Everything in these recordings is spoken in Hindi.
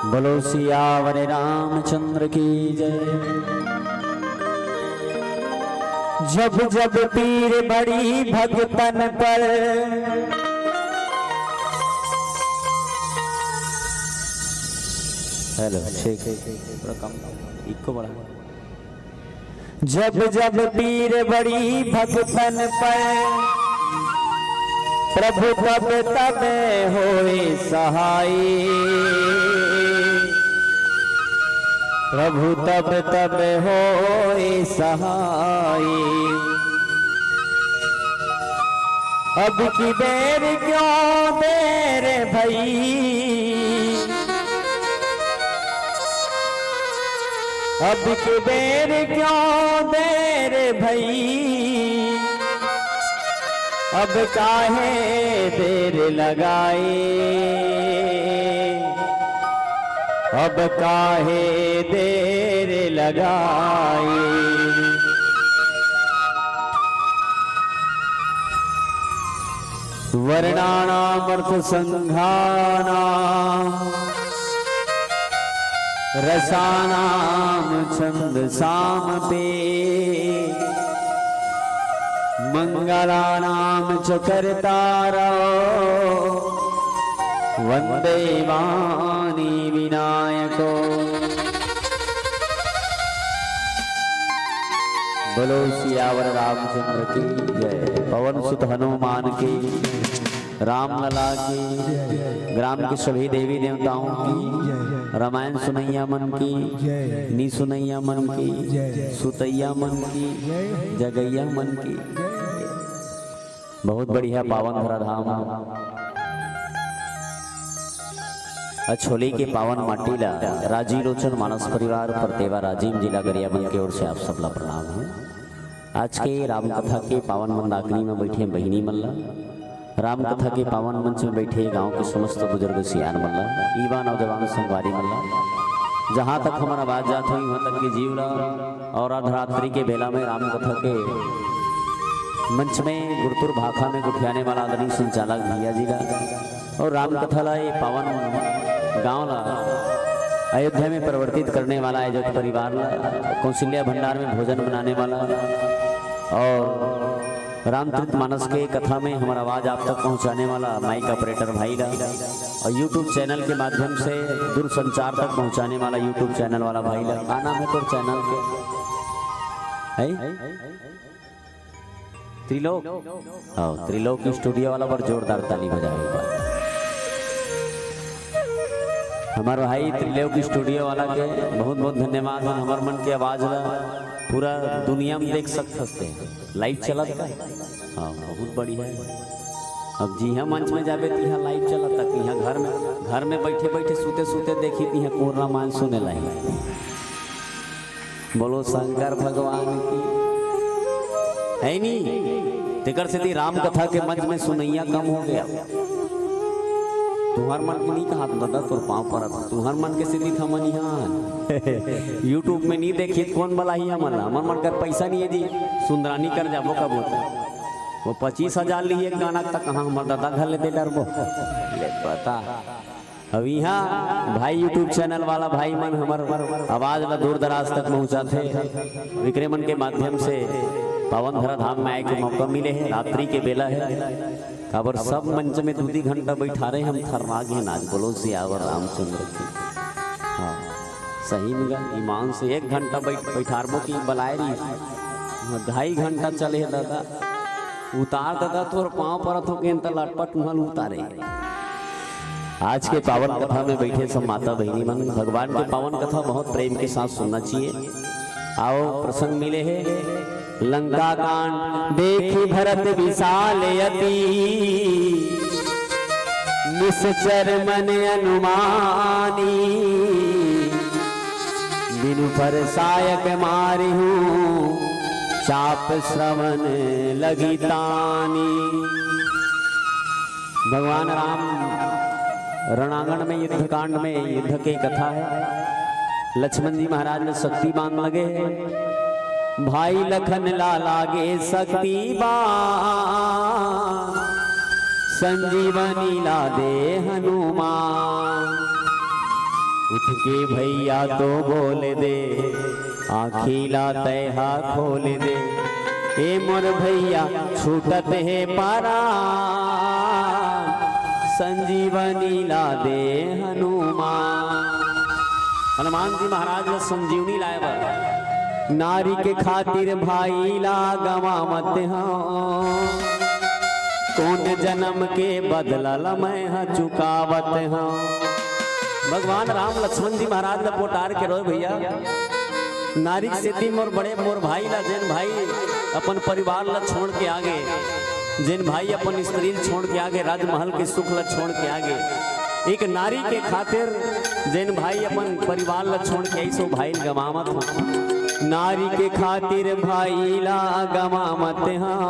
बोलो सियावर रामचंद्र की जय। जब जब पीर बड़ी भगतन पर, हेलो ठीक थोड़ा कम इको बढ़ा। जब जब पीर बड़ी भगतन पर, प्रभु तब तब होए सहाय। प्रभु तब तब होए सहाय। अब की देर क्यों देर भई, अब की देर क्यों देर भई। अब काहे देर लगाए, अब काहे देर लगाए। वर्णानामर्थ संघानां रसानाम छंदसामपि मंगलानाम च कर्तारो वंदे वाणी विनायको। बोलो सियावर रामचंद्र की जय। पवन सुत हनुमान की, रामलला की, ग्राम के सभी देवी देवताओं की, रामायण सुनैया मन की, नी सुनैया मन की, सुतैया मन की, जगैया मन की। बहुत बढ़िया पावन धरा धाम अछोली के पावन माटीला राजी लोचन मानस परिवार परतेवा राजीव जिला गरियाबंद की ओर से आप सबला प्रणाम है। आज के राम कथा के पावन मंदाकिनी में बैठे बहिनी मल्ला, राम कथा के पावन मंच में बैठे गांव के समस्त बुजुर्ग सियान मल्ला, युवा नौजवान संगवारी मल्ला, जहाँ तक हमारा आवाज जात हुई वहाँ तक के जीवला। और अर्धरात्रि के बेला में राम कथा के मंच में गुरुपुर भाखा में गुठियाने वाला आदरणीय संचालक भैया जी का और राम कथा ला ये पावन गाँव ला अयोध्या में परिवर्तित करने वाला आयोजक परिवार ला, कौशल्या भंडार में भोजन बनाने वाला और रामचरित मानस के कथा में हमारा आवाज आप तक पहुंचाने वाला माइक ऑपरेटर भाई ला और यूट्यूब चैनल के माध्यम से दूरसंचार तक पहुंचाने वाला यूट्यूब चैनल वाला भाई ला। क्या नाम है तो चैनल के त्रिलोक, हाँ त्रिलोक स्टूडियो वाला पर जोरदार ताली बजाए। हमारे भाई त्रिलोक स्टूडियो वाला के बहुत बहुत धन्यवाद। हमारे मन के आवाज ला पूरा दुनिया में देख सकते हैं, लाइव चलत का। हाँ बहुत बढ़िया है। अब जी हाँ मंच में जाबे तो यहाँ लाइव चलत तक, यहाँ घर में बैठे बैठे सूते सूते देखी थी यहाँ कोर रामायण सुने लाई। बोलो शंकर भगवान की है नी। तेकर से राम कथा के मंच में सुनैया कम हो गया। तुम्हार मन के नहीं कहा दादा तोर पाँव पर तुम्हार मन के सीधी था मनिहान। यूट्यूब में नहीं देखिए कौन बला ही मन मन कर पैसा नहीं है जी सुंदरानी कर जाबो कब होता वो 25,000 लिए गाना तक कहाँ हमारे दादा घर ले दे डरबो ले पता। अब यहाँ भाई यूट्यूब चैनल वाला भाई मन हमार आवाज ला दूर दराज तक पहुँचाते विक्रमण के माध्यम से पावन धरा धाम में आए के मौका मिले है। रात्रि के बेला है खबर सब मंच में 2-2 घंटा बैठा रहे हम थर्रा गए नाच। बोलो सियावर रामचंद्र की। हाँ सही में ईमान से 1 घंटा बैठारबो की बलाए रही 2.5 घंटा चले है दादा। उतार दादा तोर पाँव पर हो के लटपट महल उतारे। आज के पावन कथा में बैठे सब माता बहनी मन भगवान के पावन कथा बहुत प्रेम के साथ सुनना चाहिए। आओ प्रसंग मिले है लंका कांड देखी भरत विशाल यति निश्चर मन अनुमानी बिनु पर सायक मारी हूँ चाप श्रवण लगी तानी। भगवान राम रणांगण में युद्ध कांड में युद्ध की कथा है। लक्ष्मण जी महाराज ने शक्ति बांध लगे हैं। भाई लखन लागे शक्ति बाण संजीवनी ला दे हनुमान। उठ के भैया तो बोल दे, आखिला तैहा खोल दे, ए मोर भैया छूटत है पारा, संजीवनी ला दे हनुमान। हनुमान जी महाराज ने संजीवनी लाए बा, नारी के खातिर भाई ला गवा मत हाँ, कौन जन्म के बदला मैं चुकावत हाँ। भगवान राम लक्ष्मण जी महाराज ने पोटार के रोए भैया, नारी सेती मोर बड़े मोर भाई ला, जिन भाई अपन परिवार ला छोड़ के आगे, जिन भाई अपन स्त्री छोड़ के आगे, राजमहल के सुख ला छोड़ के आगे, एक नारी के खातिर जिन भाई अपन परिवार ला छोड़ के ऐसो भाई गवामत हो, नारी के खातिर भाई ला गवामत हाँ,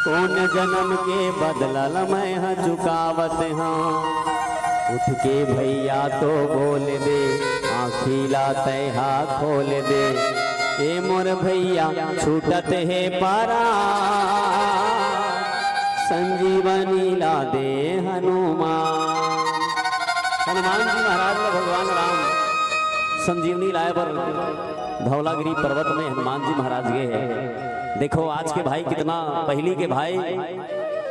कौन जन्म के बदला मैं चुकावत हाँ। उठ के भैया तो बोल दे, आखिला तैहा खोल दे, ए मोर भैया छूटत है पारा, संजीवनी ला दे हनुमान। हनुमान जी महाराज ने भगवान राम संजीवनी लाए पर धौलागिरी पर्वत में हनुमान जी महाराज गए हैं। देखो आज के भाई कितना, पहली के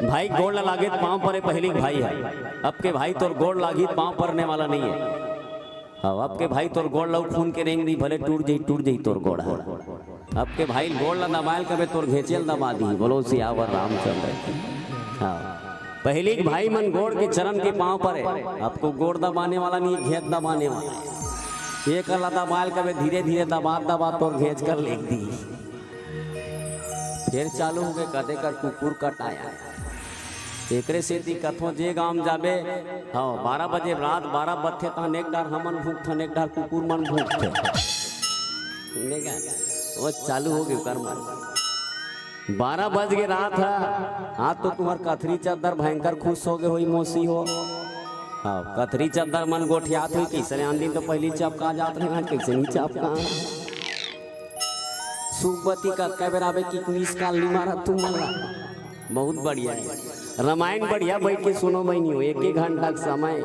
भाई गोड़ लागे पांव पर पहली भाई है, अब के भाई तोर गोड़ लागी पांव परने वाला नहीं है। हाँ अब के भाई तोर गोड़ लाऊ खून के रेंग दी, भले टूट जाई तोर गोड़ है। अब के भाई गोड़ ला दबायल कबे तोर घेचल दबा दी, बोलो सियावर रामचंद्र। हाँ पहली भाई मन गोड़ के चरण के पांव पर है, आपको गोड़ दबाने वाला नहीं, घेच दबाने वाला है। एक लता दबायल कबे धीरे धीरे दबा तोर घेच कर लेख दी, फिर चालू हो गए कदे कर कुकुर कटाया। एकरे से कथो जे गांव जाबे, हाँ 12 बजे रात 12 बजे तहन एक डार हमन भूख थन, एक डार कुकुर मन भूख थे, वो चालू हो गए कर्म। 12 बज गए रात है, हाँ तो तुम्हार कथरी चद्दर भयंकर खुश हो गए हुई मोसी हो। हाँ कथरी चद्दर मन गोठियात हुई, कैसे आंधी तो पहली चपका जात रहे, कैसे नहीं चपका। सुखवती का कह बेराबे की 19 काल नहीं मारा तुम मला, बहुत बढ़िया रामायण बढ़िया बैठ के सुनो बहनी हो, 1-1 घंटा का समय,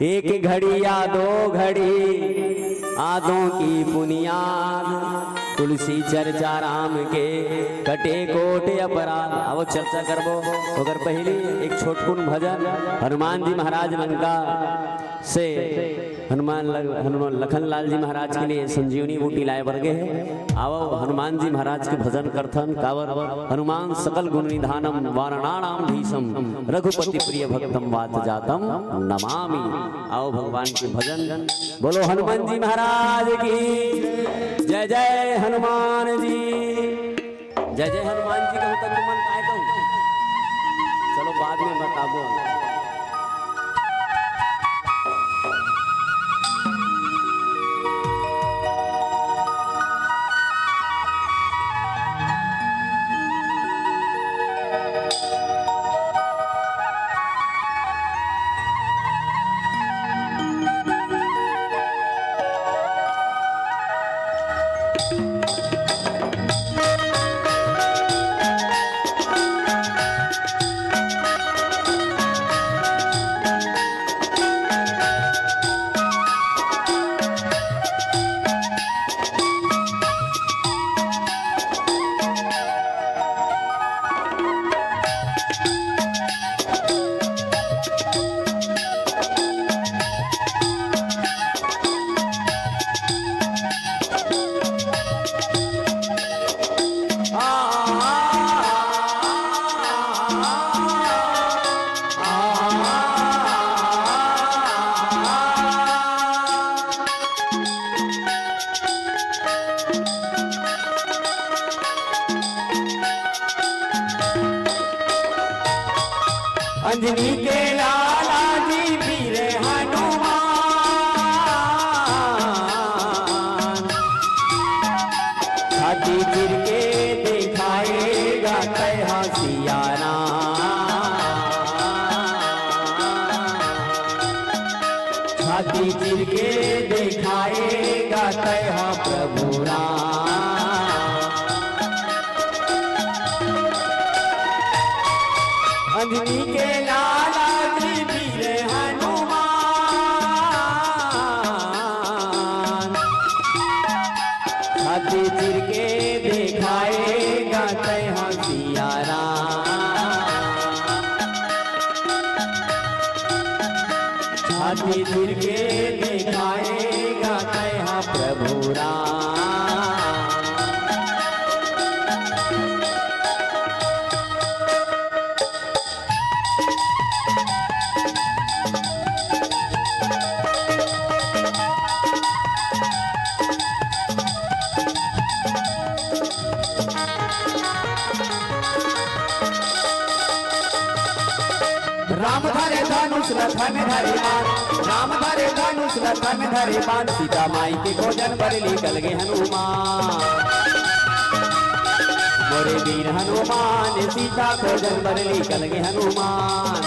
एक घड़ी या 2 घड़ी आदों की बुनियाद, तुलसी चर्चा राम के कटे कोटे अपराध। अब चर्चा करबो अगर पहले एक छोटकुन भजन हनुमान जी महाराज लंका से हनुमान लखन लाल जी महाराज के लिए संजीवनी बूटी लाए वर्गे है। आओ हनुमान जी महाराज के भजन करथन कावर, हनुमान सकल गुण निधानम वारणाणाम भीषम रघुपति प्रिय भक्तम वात जातम नमामि। आओ भगवान के भजन, बोलो हनुमान जी महाराज की जय जय हनुमान जी, जय जय हनुमान जी कहूँ तक मन काय कहूँ, चलो बाद में बताबो। अंजनी के लाला जी वीर हनुमान, छाती चिर के दिखाएगा तैहा सिया राम, छाती चिर के दिखाएगा तैहा प्रभु राम। अंजनी के लाला जी वीर हनुमान, दिखाएगा कहा प्रभु राम। राम धरे धनुष लखन धरे बाण, राम धरे धनुष लखन धरे बाण, सीता माई के भोजन पर निकल गए हनुमान। मोरे वीर हनुमान सीता भोजन पर निकल गए हनुमान।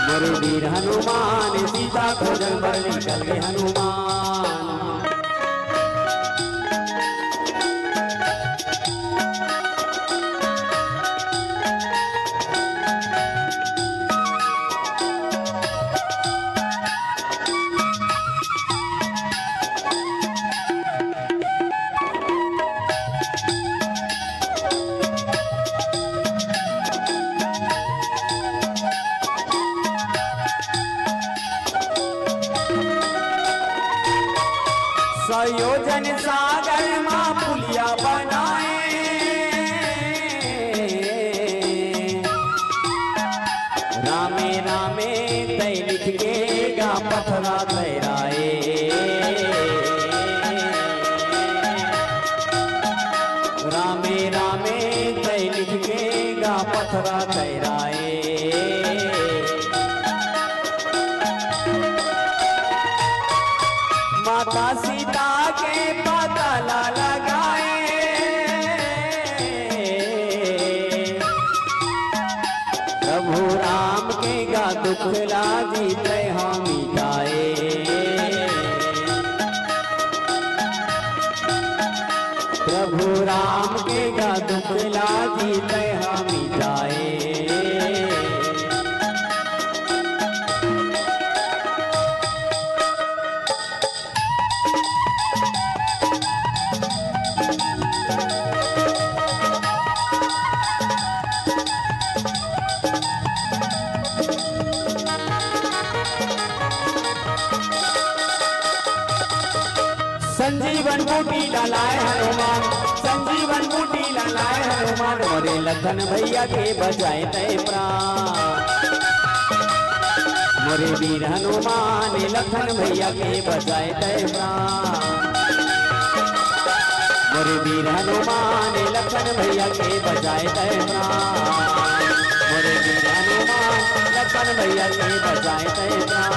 मोरे वीर हनुमान सीता भोजन पर निकल गए हनुमान। संयोजन सागर माँ पुलिया बनाए, रामे रामे तय लिख के गा पथरा तैराए। रामे रामे तय लिख के गा पथरा तैराए। माता सीता के पता लगाए, प्रभु राम के गा दुख लाजी तय हम मिटाए। प्रभु राम के गा दुख लाजी तय हम मिटाए। संजीवन बूटी लाए हनुमान, संजीवन बूटी लाए हनुमान, मोरे लखन भैया के बजाए तय प्राण। मोरे वीर हनुमान लखन भैया के बजाए तय प्राण। मोरे वीर हनुमान लखन भैया के बजाए तय प्राण। मोरे वीर हनुमान लखन भैया के बजाए तय प्राण।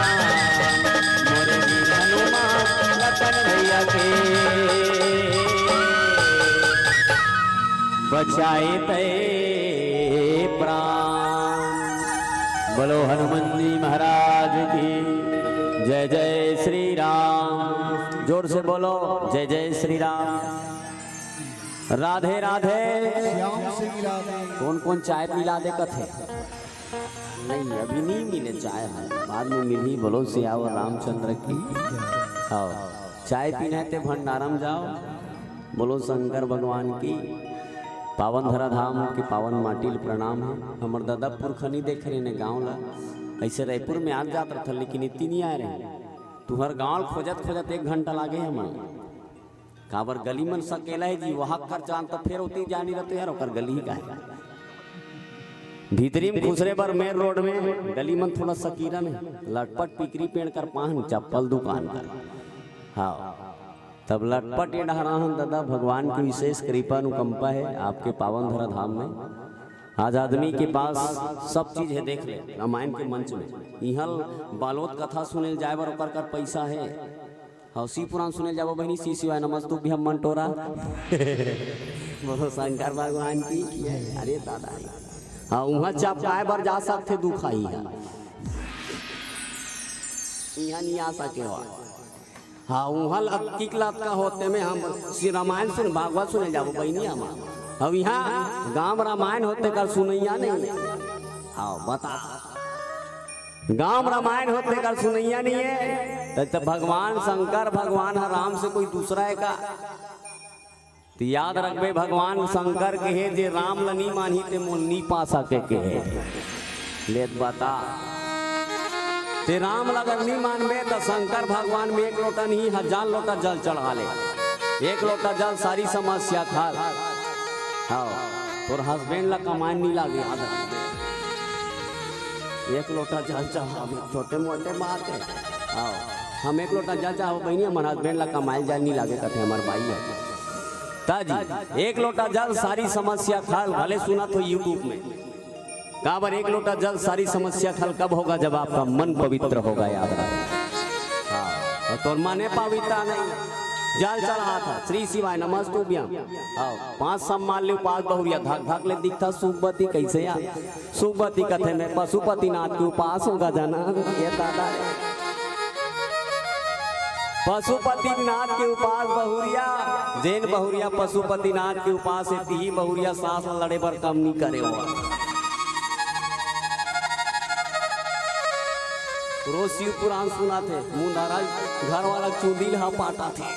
मोरे वीर हनुमान लखन भैया के बचाए तय प्राण। बोलो हनुमान जी महाराज की जय। जय श्री राम। जोर से बोलो जय जय श्री राम। राधे राधे। कौन कौन चाय पिला दे कथे? नहीं अभी नहीं मिले चाय, बाद में मिली। बोलो सियावर रामचंद्र की। आओ चाय पीना है ते भंडारम जाओ। बोलो शंकर भगवान की। पावन धरा धाम की पावन माटिल प्रणाम है। हमर दादा पुरखनी देख रहे ने गाँव ला। ऐसे रायपुर में आज जात रहा लेकिन इतनी नहीं आ रहे। तुहर गाँव खोजत खोजत 1 घंटा लागे हमन। काबर गली मन सकेला है जी, वहाँ कर जान तो फिर उतनी जानी रहते यार ओकर गली का है। भीतरी में खुसरे पर मेन रोड में गली मन थोड़ा सकीरा में लटपट पिकरी पेड़ कर पाहन चप्पल दुकान कर। हाँ तब लटपट ये डहराहन दादा भगवान की विशेष कृपा अनुकंपा है आपके पावन धरा धाम में। आज आदमी के पास सब चीज है, देख ले रामायण के मंच में। इहल बालोत कथा सुने जाए बर ओकर कर पैसा है। हौसी पुराण सुने जाबो बहनी सी शिवाय नमस्तु भी हम मंटोरा। बोलो शंकर भगवान की। अरे दादा हाँ वहाँ चपकाए बर जा सकते दुखाई है, यहाँ नहीं आ सके हो। हाँ वहाँ किकलात का होते में हम श्री रामायण सुन भागवत सुने जाबो बहनी हम। अब यहाँ गांव रामायण होते कर सुनैया नहीं। हाँ बता गांव रामायण होते कर सुनैया नहीं है तो भगवान शंकर भगवान राम से कोई दूसरा है का? तो याद रखबे भगवान शंकर के है जे राम लनी मानी ते मोल नी पा सके के है। लेत बता ते राम अगर नहीं मानबे तो शंकर भगवान में 1 लोटा नहीं 1000 लोटा जल चढ़ा ले। 1 लोटा जल सारी समस्या खाल। हाँ तोर हस्बैंड ला कमाई नहीं लागे। 1 लोटा जल चढ़ावे छोटे मोटे बात है। हाँ हम 1 लोटा जल चढ़ाओ बहनी हमारे हस्बैंड ला कमाई जल नहीं लागे कहते हमारे भाई है ताजी। 1 लोटा जल सारी समस्या खाल। भले सुना तो यूट्यूब में काबर 1 लोटा जल सारी समस्या खल कब होगा जब आपका मन पवित्र होगा। याद रख। हाँ तो मने पवित्र नहीं जल चढ़ा था श्री शिवाय नमस्तुभ्यम। हाँ 5 सम्मान ले उपास बहुरिया धक धक ले दिखता सुखबती कैसे यार सुखबती कथे में पशुपतिनाथ के उपास होगा जाना ये दादा पशुपतिनाथ के उपास बहुरिया जैन बहुरिया पशुपतिनाथ के उपास ही बहुरिया सांस लड़े पर कम नहीं करे हुआ। रोज शिव पुराण सुना थे मुंडारा घर वाला चूंदी हा पाटा थे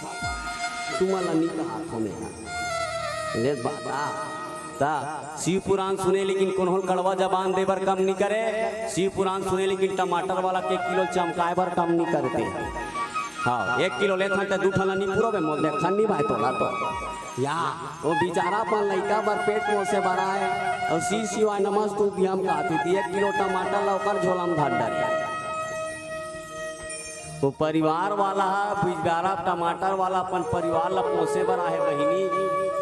तुम्हारा नहीं कहा हमें ता शिव पुराण सुने लेकिन कौन कड़वा जबान दे बर कम नहीं करे। शिव पुराण सुने लेकिन टमाटर वाला के 1 किलो चमकाए बर कम नहीं करते। हाँ 1 किलो लेते हैं तो 2 ठला नहीं पूरा मोल दे खन्नी भाई तोला तो या वो बेचारा अपन लड़का बर पेट मोल से भरा है और श्री शिवाय नमस्तुभ्यम कहती थी 1 किलो टमाटर लौकर झोलम धर डर वो परिवार वाला बिजगारा टमाटर वाला अपन परिवार ला पोसे बर आहे बहिनी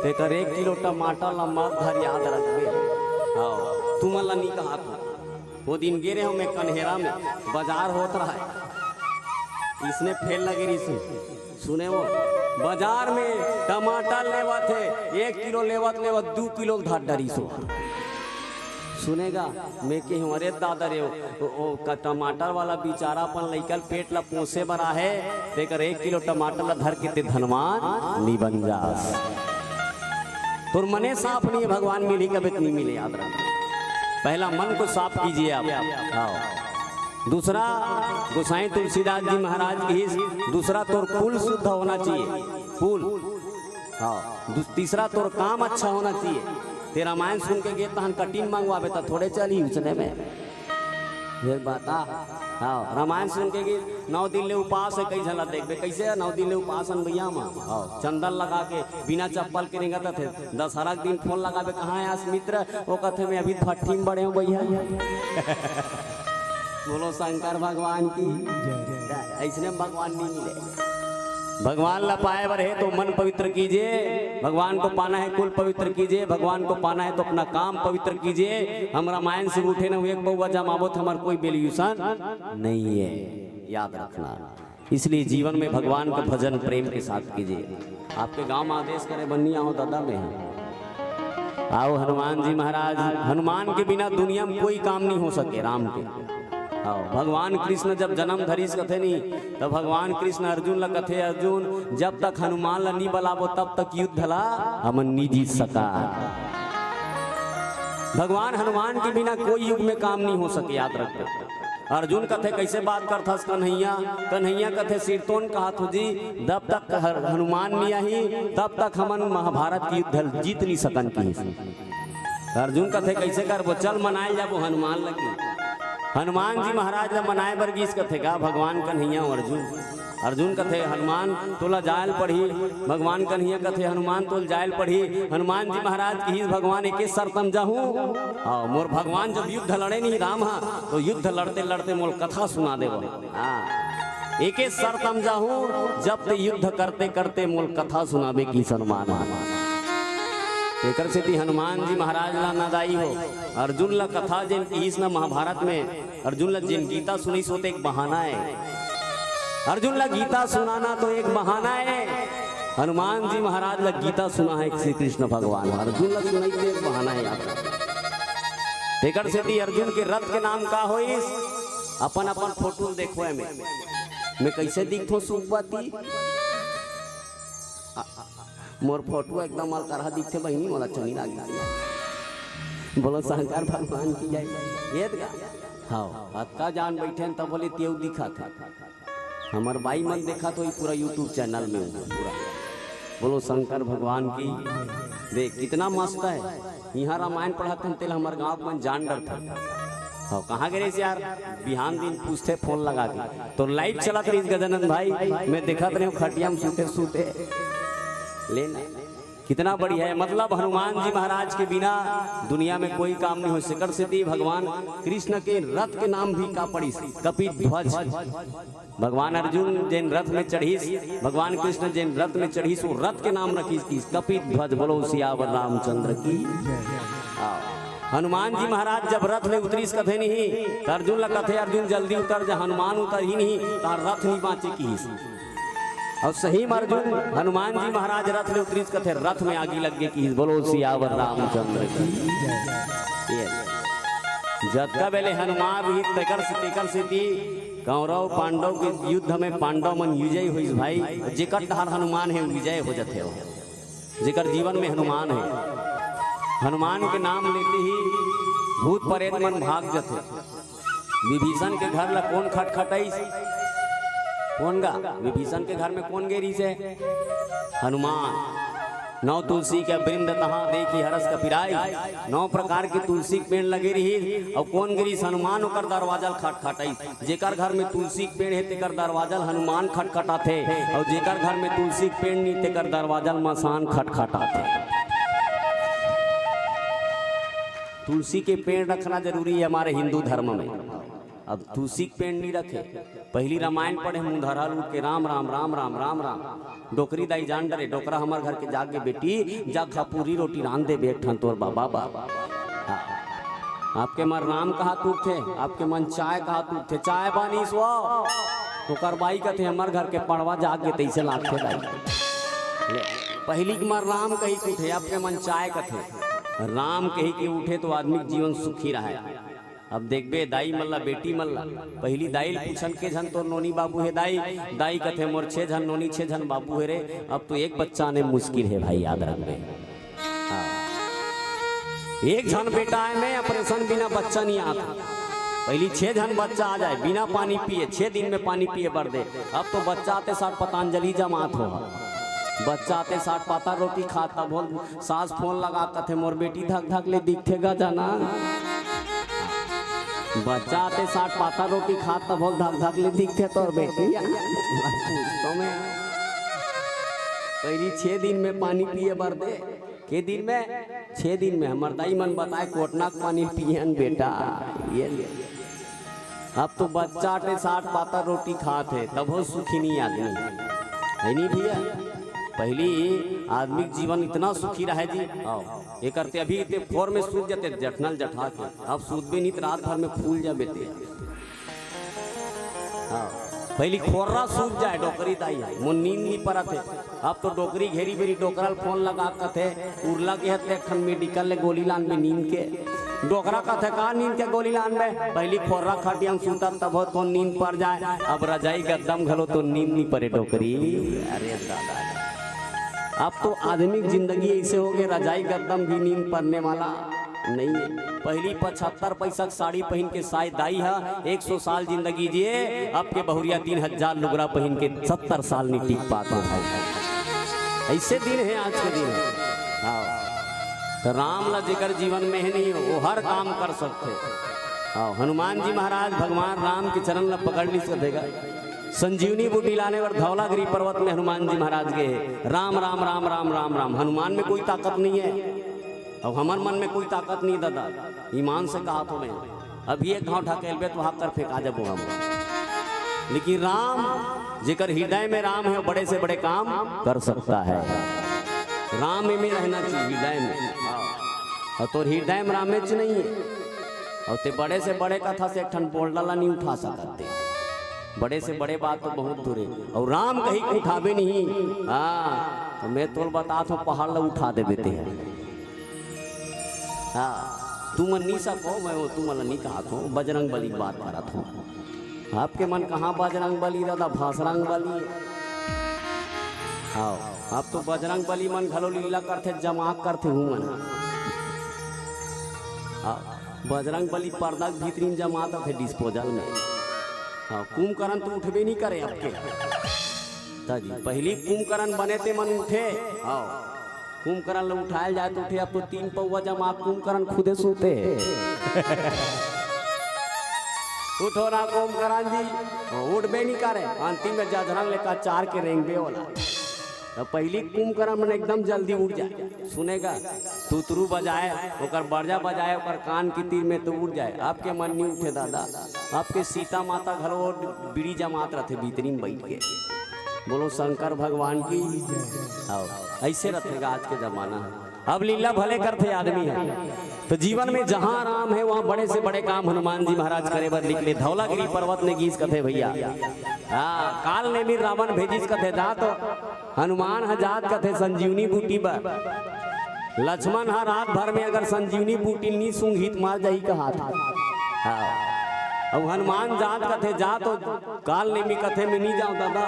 ते कर 1 किलो टमाटर ला मत धर याद रखबे। हाँ तुम ला नहीं कहा वो दिन गिरे हो मैं कन्हेरा में बाजार होत रहा है इसने फेल लगे रही सुने वो बाजार में टमाटर लेवा थे 1 किलो लेवत 2 किलो धर डरी सो सुनेगा मैं के हमारे दादा रे ओ का टमाटर वाला बेचारा अपन लइकल पेट ला पोसे बरा है तेकर 1 किलो टमाटर ला धर के ते धनवान नहीं बन जास। तुर मने साफ नहीं भगवान मिली कभी नहीं मिले याद रखना। पहला मन को साफ कीजिए आप। हाँ दूसरा गोसाई तुलसीदास जी महाराज की दूसरा तोर कुल शुद्ध होना चाहिए कुल। हाँ तीसरा तोर काम अच्छा होना चाहिए। ते रामायण सुन के गे तहन कटिन मंगवावे तो थोड़े चली उसने में ये बता। हाँ रामायण सुन के गे 9 दिन ले उपास है कई झला देखबे कैसे 9 दिन ले उपास भैया माँ। हाँ चंदन लगा के बिना चप्पल के रेंगत थे। दशहरा के दिन फोन लगावे कहाँ है आस मित्र वो कहते मैं अभी भट्टी में बड़े हूँ भैया। बोलो शंकर भगवान की ऐसने भगवान नहीं मिले। भगवान ला पाए बर है तो मन पवित्र कीजिए। भगवान को पाना है कुल पवित्र कीजिए। भगवान को पाना है तो अपना काम पवित्र कीजिए। हम रामायण से उठे न हुए बहु जमावत हमार कोई बेल्यूशन नहीं है याद रखना। इसलिए जीवन में भगवान का भजन प्रेम के साथ कीजिए। आपके गांव में आदेश करे बन्नी आओ दादा में आओ हनुमान जी महाराज। हनुमान के बिना दुनिया में कोई काम नहीं हो सके राम के। भगवान कृष्ण जब जन्म धरीस कथे नहीं तब भगवान कृष्ण अर्जुन ला कथे अर्जुन जब तक हनुमान ला नहीं बलाबो तब तक युद्ध ला हमन नहीं जीत सका। भगवान हनुमान के बिना कोई युग में काम नहीं हो सके याद रखो। अर्जुन कथे कैसे बात करता कन्हैया कन्हैया कथे सिरतोन कहा थो जी जब तक हनुमान नहीं आई तब तक हमन महाभारत की युद्ध जीत नहीं सकन की। अर्जुन कथे कैसे कर वो चल मनाए जाबो हनुमान लगी। हनुमान जी महाराज ला मनाए बर गीस कथे का भगवान कन्हैया अर्जुन। अर्जुन कथे हनुमान तोला जायल पढ़ी। भगवान कन्हैया कथे हनुमान तोल जायल पढ़ी। हनुमान जी महाराज की भगवान एक शर्तम जाहूँ। हाँ मोर भगवान जब युद्ध लड़े नहीं राम हाँ तो युद्ध लड़ते लड़ते मोल कथा सुना दे। हाँ एक शर्तम जाहूँ जब ते युद्ध करते करते मोल कथा सुनाबे की सन्मान। एकर से हनुमान जी महाराज ला नदाई हो। अर्जुन ला कथा जिन इस न महाभारत में अर्जुन ला जिन गीता सुनी सो तो एक बहाना है। अर्जुन ला गीता सुनाना तो एक बहाना है। हनुमान जी महाराज ला गीता सुना है श्री कृष्ण भगवान। अर्जुन ला सुनाई तो एक बहाना है याद। एकर से अर्जुन के रथ के नाम का हो अपन अपन फोटो देखो मैं कैसे दिखो सुखबती। मोर फोटो एकदम अलकरहा दिखते बहनी मोला चंगी लागी। बोलो शंकर भगवान की जय। ये हाँ अक्का जान बैठे तब बोले तेव दिखा था हमार बाई मन देखा तो पूरा यूट्यूब चैनल में पूरा। बोलो शंकर भगवान की। देख कितना मस्त है। यहाँ रामायण पढ़ा थे तेल हमारे गाँव में जान डर था हाँ कहाँ गए थे यार, बिहान दिन पूछते फोन लगा के तो लाइव चला रही गजानन भाई, मैं देखा रही हूँ खटिया में सूते सूते लेना कितना बढ़िया है। मतलब हनुमान जी महाराज के बिना दुनिया में कोई काम नहीं हो सकर से। भगवान कृष्ण के रथ के नाम भी का पड़ी कपित ध्वज। भगवान अर्जुन जैन रथ में चढ़ीस, भगवान कृष्ण जैन रथ में चढ़ीस, वो रथ के नाम रखीस कपित ध्वज। बोलो सियावर रामचंद्र की। हनुमान जी महाराज जब रथ में उतरीस कथे नहीं तो अर्जुन ला कथे अर्जुन जल्दी उतर जा, हनुमान उतर ही नहीं तो रथ नहीं बाँचे की। और सही अर्जुन हनुमान जी महाराज रथ में उतरीस कथे रथ में आगे लग गए की। बोलो सियावर रामचंद्र की। जब का बेले हनुमान भी तेकर से कौरव पांडव के युद्ध में पांडव मन विजय हुई भाई। जेकर डहार हनुमान है विजय हो जाते हो, जेकर जीवन में हनुमान है। हनुमान के नाम लेते ही भूत प्रेत मन भाग जाते। विभीषण के घर ला कौन खटखटाई, कौन गा विभीषण के घर में कौन गेरी से? हनुमान। 9 तुलसी के वृंद तहाँ देखी हरस कपिराई। 9 प्रकार के तुलसी के पेड़ लगे रही और कौन गिरी? हनुमान ओकर दरवाजा खटखटाई। जेकर घर में तुलसी के पेड़ है तेकर दरवाजा हनुमान खटखटाते, और जेकर घर में तुलसी के पेड़ नहीं तेकर दरवाजा मसान खटखटाते। तुलसी के पेड़ रखना जरूरी है हमारे हिंदू धर्म में। अब तुलसी के पेड़ नहीं रखे। पहली रामायण पढ़े मुंधरा लूट के राम राम राम राम राम राम। डोकरी दाई जान डरे डोकरा हमारे घर के जाके बेटी जा खपूरी रोटी रान दे बेठन तोर बाबा बाबा। आपके मन राम कहा टूट थे, आपके मन चाय कहा टूट थे। चाय बानी सो तो करवाई का थे हमारे घर के पड़वा जाके तैसे लाते दाई। पहली के मन राम कही के उठे, आपके मन चाय का थे। राम कही के उठे तो आदमी जीवन सुखी रहा है। अब देखबे दाई मल्ला बेटी मल्ला, पहली दाई पूछन के झन तो नोनी बाबू है दाई, दाई कथे मोर 6 झन नोनी 6 झन बाबू है रे। अब तो एक बच्चा ने मुश्किल है भाई, याद रखबे। एक झन बेटा है मैं ऑपरेशन बिना बच्चा नहीं आता। पहली 6 झन बच्चा आ जाए बिना पानी पिए, 6 दिन में पानी पिए बढ़ दे। अब तो बच्चा आते 60 पतंजलि जमात हो, बच्चा आते 60 पाता रोटी खाता। बोल सास फोन लगा कथे मोर बेटी धक धक ले दिखेगा जाना। बच्चा आते 60 पाता रोटी खाता बोल धक धक ले दिखते तोर बेटी। तो मैं पहली 6 दिन में पानी पिए बर दे। के दिन में? 6 दिन में। हमर दाई मन बताए कोटना का पानी पियन बेटा ये ले। अब तो बच्चा आते 60 पाता रोटी खाते तब हो सुखी नहीं आदमी है नहीं भैया। पहली आदमी जीवन इतना सुखी रहे जी। ये करते अभी इतने फोर में सूख जाते जठनल जठा के, अब सूद भी नहीं रात भर में फूल जा बेटे। पहली खोर्रा सूख जाए डोकरी दाई है मुन नींद नहीं पड़ा थे। अब तो डोकरी घेरी बेरी डोकरल फोन लगा कथे उर्ला के हते खन मेडिकल ले गोली लान में नींद के डोकरा कथे का नींद के गोली लान में। पहली खोर्रा खटिया सूता तब तो नींद पड़ जाए। अब रजाई गद्दम घलो तो नींद नहीं पड़े डोकरी। अरे दादा अब तो आदमी जिंदगी ऐसे हो गए रजाई गद्दम भी नींद पड़ने वाला नहीं है। पहली 75 पैसा साड़ी पहन के साई दाई है 100 साल जिंदगी जिए। अब के बहुरिया 3000 लुगरा पहन के 70 साल नहीं टिक पाते हैं। ऐसे दिन है आज के दिन है। तो राम ला जेकर जीवन में है नहीं वो हर काम कर सकते। हनुमान जी महाराज भगवान राम के चरण ला पकड़ ली सकेगा। संजीवनी बूटी लाने और धौलागिरी पर्वत में हनुमान जी महाराज गए। राम राम राम राम राम राम। हनुमान में कोई ताकत नहीं है और हमारे मन में कोई ताकत नहीं दादा, ईमान से कहा तो मैं अभी एक घाव ढकेलबे तो वहां कर फेंका जब हम। लेकिन राम जेकर हृदय में राम है बड़े से बड़े काम कर सकता है। राम में रहना चाहिए हृदय में, और तो हृदय में राम में नहीं है। और ते बड़े से बड़े कथा से एक ठन बोलडा नहीं उठा सकते। बड़े से बड़े बात तो बहुत दूर है और राम कहीं उठावे नहीं। हाँ तो मैं तो बता तो पहाड़ ला उठा दे देते हैं। हाँ तू मन नहीं सको मैं वो तू मन नहीं कहा तो बजरंग बली की बात करा था। आपके मन कहाँ बजरंग बली दादा भासरंग बली। हाँ आप तो बजरंग बली मन घलो लीला करते जमाक करते हूँ मन। हाँ बजरंग बली पर्दा के भीतरीन जमाता थे डिस्पोजल में। हाँ कुंभकर्ण तो उठबे नहीं करे आपके ताजी। पहली कुंभकर्ण बने थे मन उठे। हाँ कुंभकर्ण उठाया जाए तो उठे। अब तो 3 पौवा जमा कुंभकर्ण खुदे सोते। उठो ना कुंभकर्ण जी, उठ बे नहीं करे। अंतिम में जजरंग लेकर 4 के रेंगबे होला। तो पहली कुंभकर्ण मन एकदम जल्दी उठ जाए, सुनेगा तुतरू बजाए, ओकर बरजा बजाए, ओकर कान की तीर में तो उठ जाए। आपके मन नहीं उठे दादा, आपके सीता माता घर वो बीड़ी जमात रहते भीतरी में बैठ के। बोलो शंकर भगवान की। आओ ऐसे रखेगा आज के जमाना। अब लीला भले करते आदमी है, तो जीवन में जहाँ राम है वहाँ बड़े से बड़े काम हनुमान जी महाराज करे बर निकले। धौलागिरी पर्वत ने गीस कथे भैया, हाँ काल ने भी रावण भेजिस कथे जा, तो हनुमान हजार कथे संजीवनी बूटी पर। लक्ष्मण हा रात भर में अगर संजीवनी बूटी नहीं सूंघित मार जाई का हाथ। हाँ अब हनुमान जात कथे जा, तो काल ने भी कथे में नहीं जाओ दादा,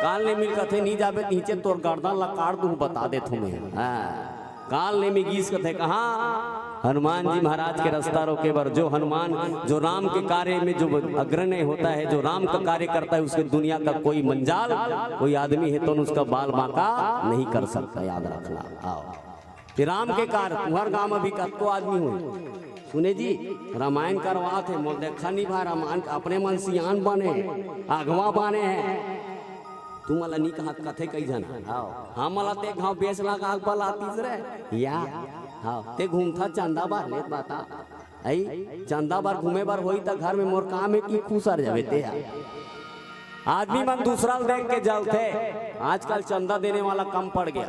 काल ने मिल कथे नहीं जाबे नीचे तोर गर्दन लकाड़ दूं बता दे तुम्हें। हाँ काल ने मिगीस कथे कहा हनुमान जी महाराज के रास्ता रोके बर। जो हनुमान जो राम के कार्य में जो अग्रणी होता है, जो राम का कार्य करता है, उसके दुनिया का कोई मंजाल कोई आदमी है तो उसका बाल बांका नहीं कर सकता, याद रखना। आओ फिर राम के कार्य तुम्हारे गांव में भी कतको आदमी हुए सुने जी, रामायण करवा थे मोल देखा नहीं भाई, रामायण अपने मन सियान बने आगवा बने हैं। तुम मला नहीं कहा कथे कई जन आओ हाँ मला ते घाव बेच लाख आग बलातीस रे या हाँ ते घूमता चंदा बार लेत बाता आई चंदा बार घूमे बार होई त घर में मोर काम है कि खुसर जावे ते आदमी मन दूसरा देख के जलते। आजकल चंदा देने वाला कम पड़ गया।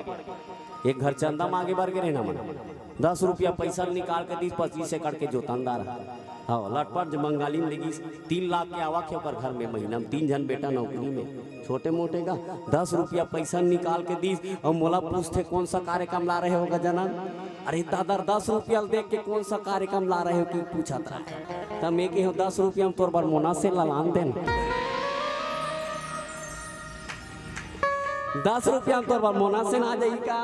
एक घर चंदा मांगे बार के रहना मन 10 रुपया पैसा निकाल के 20-25 एकड़ के जोतनदार हाँ लटपट जो बंगाली में लगी 3 लाख के आवा के घर में महीना में 3 जन बेटा नौकरी में छोटे मोटे का 10 रुपया पैसा निकाल के दी और मोला पूछते कौन सा कार्यक्रम ला रहे होगा जनन। अरे दादा 10 रुपया देख के कौन सा कार्यक्रम ला रहे हो कि पूछा था तब मैं के 10 रुपया में तोर बार मोना से लान देना 10 रुपया में तोर बार मोना से ना जाई का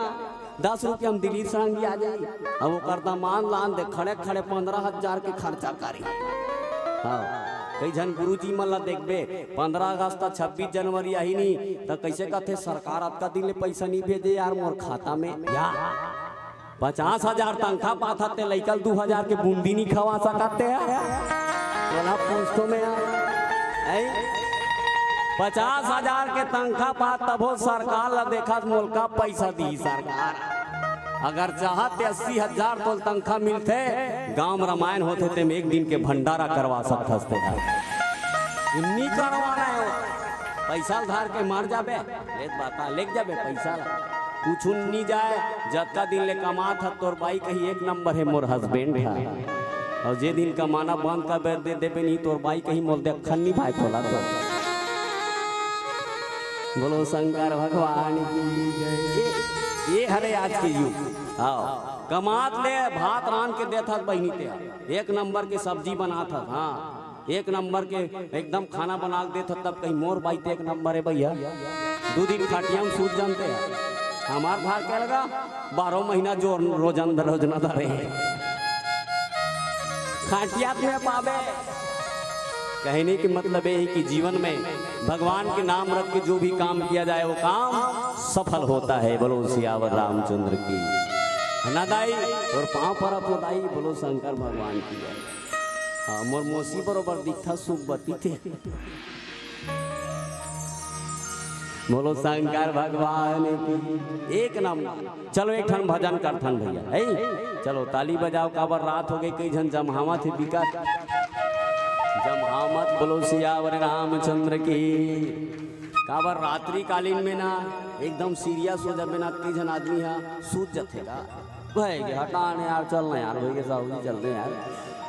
10 रुपया में दिलीप सांगी आ जाए। अब वो करता मान लान दे खड़े खड़े 15,000 के खर्चा करी। हाँ कई जन गुरु जी मन ला देखबे 15 अगस्त 26 जनवरी आई नहीं तो कैसे कहते सरकार आपका दिन ले पैसा नहीं भेजे यार मोर खाता में या 50,000 तनखा पाता ते लइकल 2,000 के बूंदी नहीं खवा सकते हैं पूछतो में 50,000 के तनखा पा तब हो सरकार ला देखा मोल का पैसा दी सरकार। अगर चाहते 80,000 तो तनखा मिलते गांव में रामायण होते थे एक दिन के भंडारा करवा सकता नहीं करवाना है पैसा धार के मार जाबे लेत बाता लेक जाबे पैसा कुछ नहीं जाए जत्ता दिन ले कमा था तोर बाई कही 1 नंबर है मोर हस्बैंड है और जे दिन कमाना बंद कर दे देबे नहीं तोर बाई कही मोल देखन नहीं भाई खोला तो बोलो शंकर भगवान की जय। ये हरे आज के युग आओ कमात ले भात रान के देता बहनी ते 1 नंबर के सब्जी बनाता हाँ 1 नंबर के एकदम खाना बना देता तब कहीं मोर बाई 1 नंबर है भैया 2 दिन खाटिया में सूझ जानते हैं हमार भाग क्या लगा 12 महीना जो रोजना रहे खाटिया में पावे। कहने के मतलब है कि जीवन में भगवान के नाम रख के जो भी काम किया जाए वो काम सफल होता है। बोलो सियावर रामचंद्र की नदाई और पाँव पर अपना दाई बोलो शंकर भगवान की जय। हाँ मोर मोसी बरोबर दिखता सुख बती थे बोलो शंकर भगवान की एक नाम। चलो एक ठन भजन करथन भैया चलो ताली बजाओ काबर रात हो गई कई जन जमहावा थे दिक्कत जमहामत बोलो सियावर रामचंद्र की। काबर रात्रि कालीन में ना एकदम सीरियस हो जाबे ना 3 जन आदमी है सूझ जातेगा भाई हटाने यार चलना यार भाई के साथ चलते हैं यार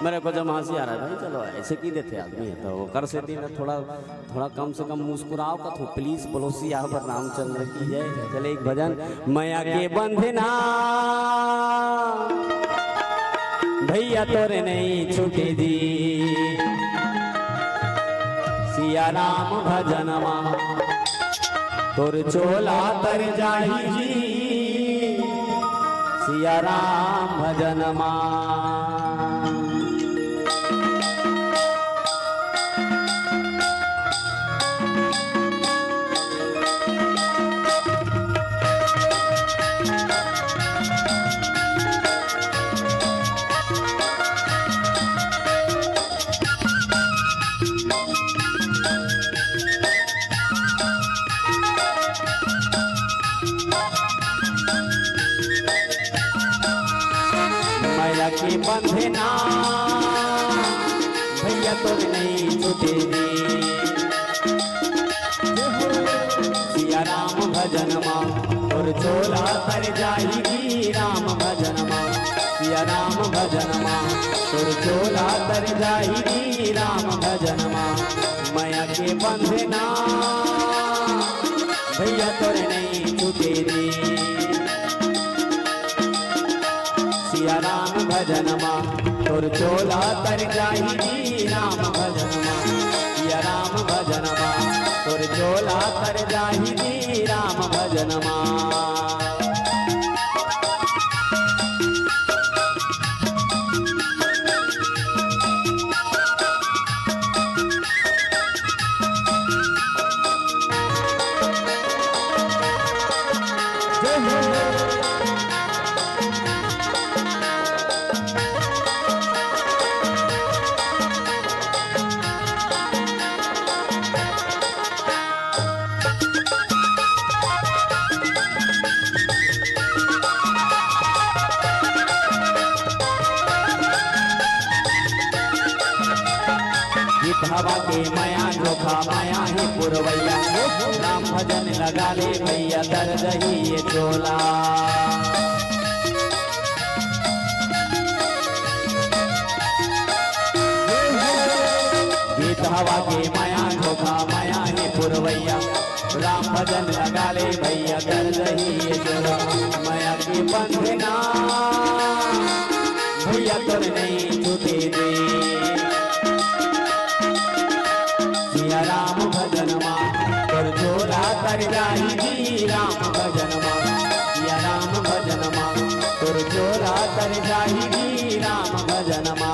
मेरे को जब हंसी आ रहा है भाई चलो ऐसे की देते आदमी है तो वो कर से दिन थोड़ा कम से कम मुस्कुराओ का तो प्लीज बोलो सियावर रामचंद्र की जय। चले एक भजन मैया के बंधना भैया तोरे नहीं छूटे जी सिया राम भजनमा तोर चोला तर जाही जी सिया राम भजनमा। के बंधे ना भैया तो नहीं छूटेगी। सिया राम भजन माँ और चोला तर जाएगी राम भजन माँ। सिया राम भजन माँ और चोला तर जाएगी राम भजन माँ। माया के बंधे ना भैया तोर नहीं छूटेगी। सिया राम भजन माँ तोर चोला तर जाएगी राम भजन माँ। सिया राम भजन माँ तोर चोला तर जाएगी राम भजन माँ। हवा के माया जोखा माया ही पुरवैया राम भजन लगा ले भैया दर दही ये चोला। गीत हवा के माया जोखा माया ही पुरवैया राम भजन लगा ले भैया दर दही ये चोला। माया के बंधना भैया तोर नहीं छूटेगी। सिया राम भजन माँ तोर चोला तर जाएगी राम भजन माँ। सिया राम भजन माँ तोर चोला तर जाएगी राम भजन माँ।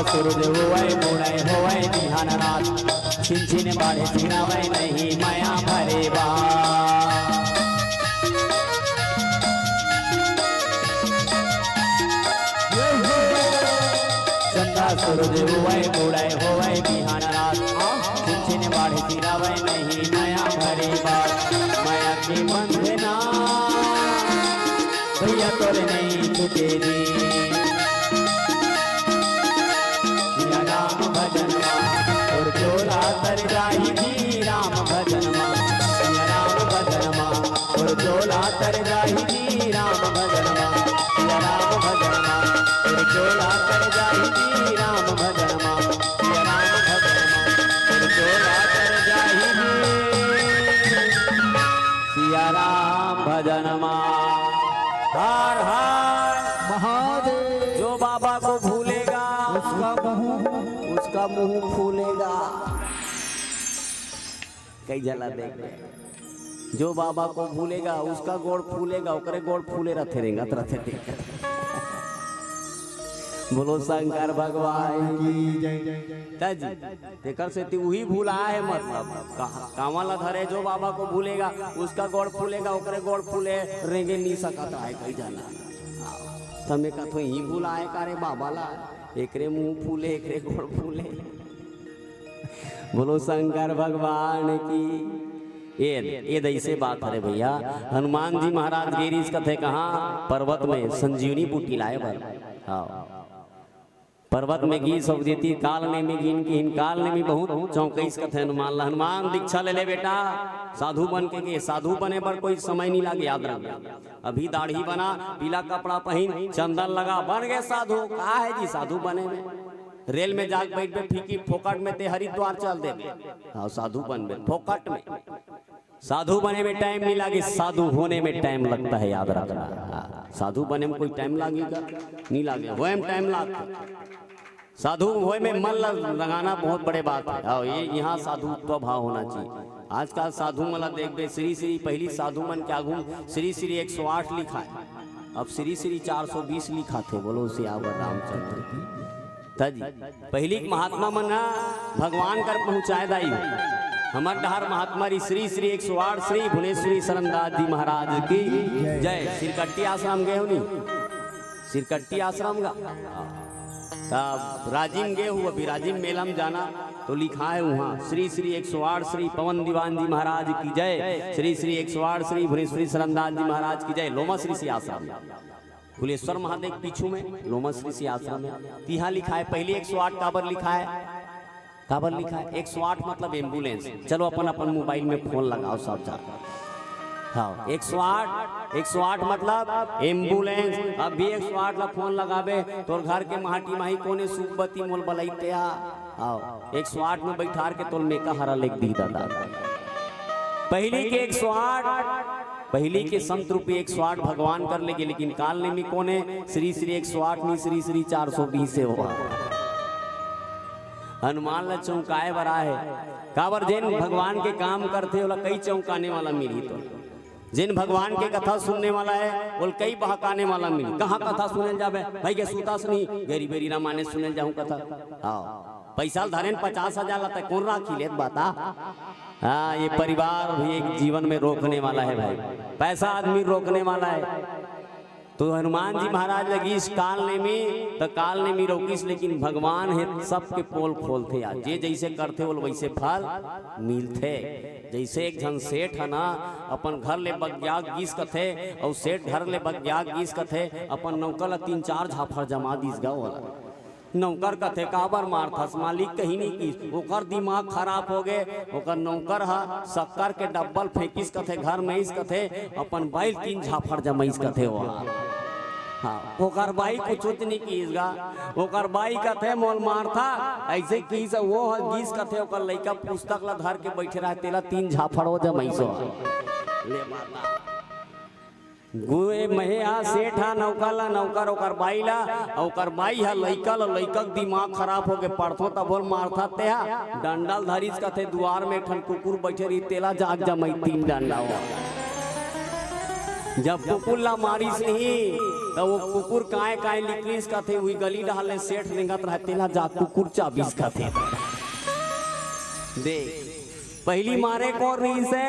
सूरज होवै मोड़ै होवै बिहान रात छिन छिन बाढ़े छिनावै नहीं माया भरे बा। चंदा सूरज होवै मोड़ै होवै बिहान रात छिन छिन बाढ़े छिनावै नहीं माया भरे बा। माया के बंधना भैया तोर नहीं छूटेगी। और चोला तर जाएगी राम भजन माँ। सिया राम भजन माँ और चोला तर जाएगी राम भजन माँ। सिया राम भजन माँ और चोला तर जाएगी राम भजन माँ। सिया राम भजन माँ और चोला तर जाएगी सिया राम भजन माँ। हर हर महादेव। जो बाबा को भूलेगा उसका मुंह फूलेगा। कई जला देख जो बाबा को भूलेगा उसका गोड़ फूलेगा ओकरे गोड़ फूले रहते रहेंगे। बोलो शंकर भगवान की जय। जी तेकर से वही भूला है मतलब कामला धरे जो बाबा को भूलेगा उसका गोड़ फूलेगा ओकरे गोड़ फूले रेंगे नहीं सकता है। कई जाना तमें का तो ही भूला है कारे बाबा ला एकरे मुंह फूले एकरे गोड़ फूले। बोलो शंकर भगवान की। ये ऐसे बात है भैया। हनुमान जी महाराज गिरीश कथे कहाँ पर्वत में संजीवनी बूटी लाए बर। हाँ पर्वत में गी सब देती काल ने में गिन की हिनकाल ने भी बहुत चौंकईस कथे हनुमान। हनुमान दीक्षा ले ले बेटा साधु बन के साधु बने पर कोई समय नहीं लगे। याद रख अभी दाढ़ी बना पीला कपड़ा पहन चंदन लगा बन गए साधु। कहा है जी साधु बने में रेल में जाग बैठ पे फीकी फोकट में ते हरिद्वार चल दे। हाँ साधु बन में फोकट में साधु बने में टाइम नहीं लगे साधु होने में टाइम लगता है। याद रखना साधु बने में कोई टाइम लगेगा नहीं लगे वो टाइम लगता। साधु होए में मन लगाना बहुत बड़े बात है। और ये यहाँ साधुत्व भाव होना चाहिए। आजकल साधु मला देख बे श्री श्री पहली साधु मन क्या घूम श्री श्री 108 लिखा है, अब श्री श्री 420 लिखा थे। बोलो सियावर रामचंद्र जी। पहली महात्मा मन भगवान कर पहुँचाए दाई हमार डहार महात्मा री श्री श्री 108 श्री भुवनेश्वरी शरणदास जी महाराज की जय। सिरकट्टी आश्रम गए हो नहीं, सिरकट्टी आश्रम का तब राजिम गए हुआ अभी राजिम मेला में जाना तो लिखा है वहाँ श्री श्री 108 श्री पवन दीवान जी महाराज की जय, श्री श्री 108 श्री भुवनेश्वरी शरणदास जी महाराज की जय। लोमा श्री सी आश्रम फुलेश्वर महादेव पीछू में लोमा श्री सी आश्रम है। यहाँ लिखा है पहले 108 काबर लिखा है, काबर लिखा है 108 मतलब एम्बुलेंस। चलो अपन अपन मोबाइल में फोन लगाओ सब जा। हाँ 108 मतलब एम्बुलेंस। अब भी 108 ला फोन लगाबे तोर घर के माटी माही कोने सुबती मोल बलैते आओ 108 में बैठार के तोल मेका हरा लेख दी दादा। पहली के 108 पहली के संत रूपी 108 भगवान कर लेगे, लेकिन काल ने में कोने श्री श्री 108 नहीं श्री श्री 420 से हुआ। हनुमान ला चौंकाए बरा है काबर जेन भगवान के काम करते होला कई चौंकाने वाला मिली। तो जिन भगवान के कथा सुनने वाला है बोल कई बहकाने वाला मिली। कहाँ कथा सुने जाबे भाई के सूता सुनी बेरी बेरी रामायण सुने जाऊं कथा। हाँ पैसा धरेन 50,000 लाता कौन राखी लेत बाता। हाँ ये परिवार भी एक जीवन में रोकने वाला है भाई, पैसा आदमी रोकने वाला है। तो हनुमान जी महाराज लगी इस काल ने में तो काल ने में रोकिस, लेकिन भगवान है सबके पोल खोलते यार। जे जैसे करते वो वैसे फल मिलते। जैसे एक जन सेठ है ना अपन घर ले बग्याग गीस कथे और सेठ घर ले बग्याग गीस कथे अपन नौकर ला 3-4 झाफर जमा दीस गाँव वाला नौकर कथे काबर मारथस मालिक कहीं नहीं की ओकर दिमाग खराब हो गए। ओकर नौकर हा शक्कर के डब्बल फेंकिस कथे घर में इस कथे अपन बैल 3 झाफर जमाइस कथे वो। हाँ ओकर बाई कुछ नहीं कीसगा ओकर बाई कथे मोल मारथा ऐसे कीस वो गीस कथे ओकर लइका पुस्तक ला धर के बैठे रहे तेला 3 झाफड़ हो जमाइसो ले माता गुए महे आ सेठ हा नौकर ला नौकर ओकर बाई ला ओकर बाई हा लइका ला लइकक दिमाग खराब हो के पढ़थो तब बोल मारथा ते हा डंडल धरिस कथे दुआर में ठन कुकुर बैठे रही तेला जाग जमाई 3 डंडा हो। जब कुकुर ला मारिस नहीं तो वो कुकुर काए काए लिखलिस कथे हुई गली डाले सेठ रेंगत रहे तेला जा कुकुर 24 कथे। देख पहली मारे कौन रही से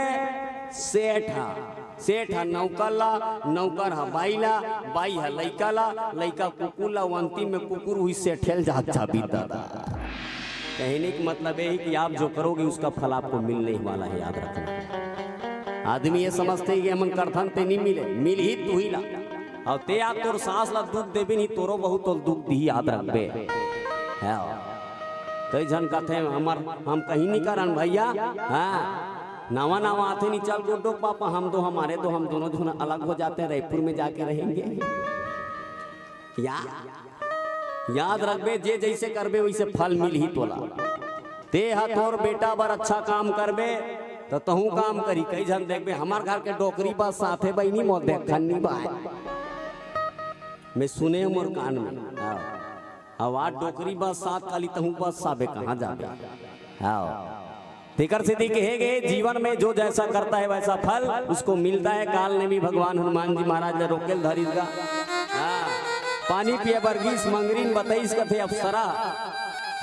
सेठ हा नौकर ला नौकर हा बाई हा लइका ला लइका कुकुर ला अंतिम में कुकुर हुई सेठेल जा चाबी दादा। कहने का मतलब है कि आप जो करोगे उसका फल आपको मिलने ही वाला है, याद रखना। आदमी ये समझते हैं कि हमन करथन ते नहीं मिले मिल ही तू ही ला और ते आप तोर सांस ला दुख देबे नहीं तोरो बहुत तो दुख दी याद रखबे। कई जन कहते हैं हम कहीं नहीं करन भैया। हाँ नवा आते नहीं चल गोडो पापा हम दो हमारे दो हम दोनों जो अलग हो जाते हैं रायपुर में जाके रहेंगे। याद रखबे जे जैसे करबे वैसे फल मिल ही तोला। ते हा तोर बेटा बर अच्छा काम करबे तो तहू काम करी। कई जन देखबे हमार घर के डोकरी पास साथे बहनी मोर देखन नहीं बा मैं सुने मोर कान में आवाज डोकरी बस साथ खाली तहू बस साबे कहाँ जाबे। हाँ फिकर से कहे गए जीवन में जो जैसा करता है वैसा फल उसको मिलता है। काल ने भी भगवान हनुमान जी महाराज ने रोकेल धरिसगा। पानी पिए बरगीस मंगरीन बताइस कथे अप्सरा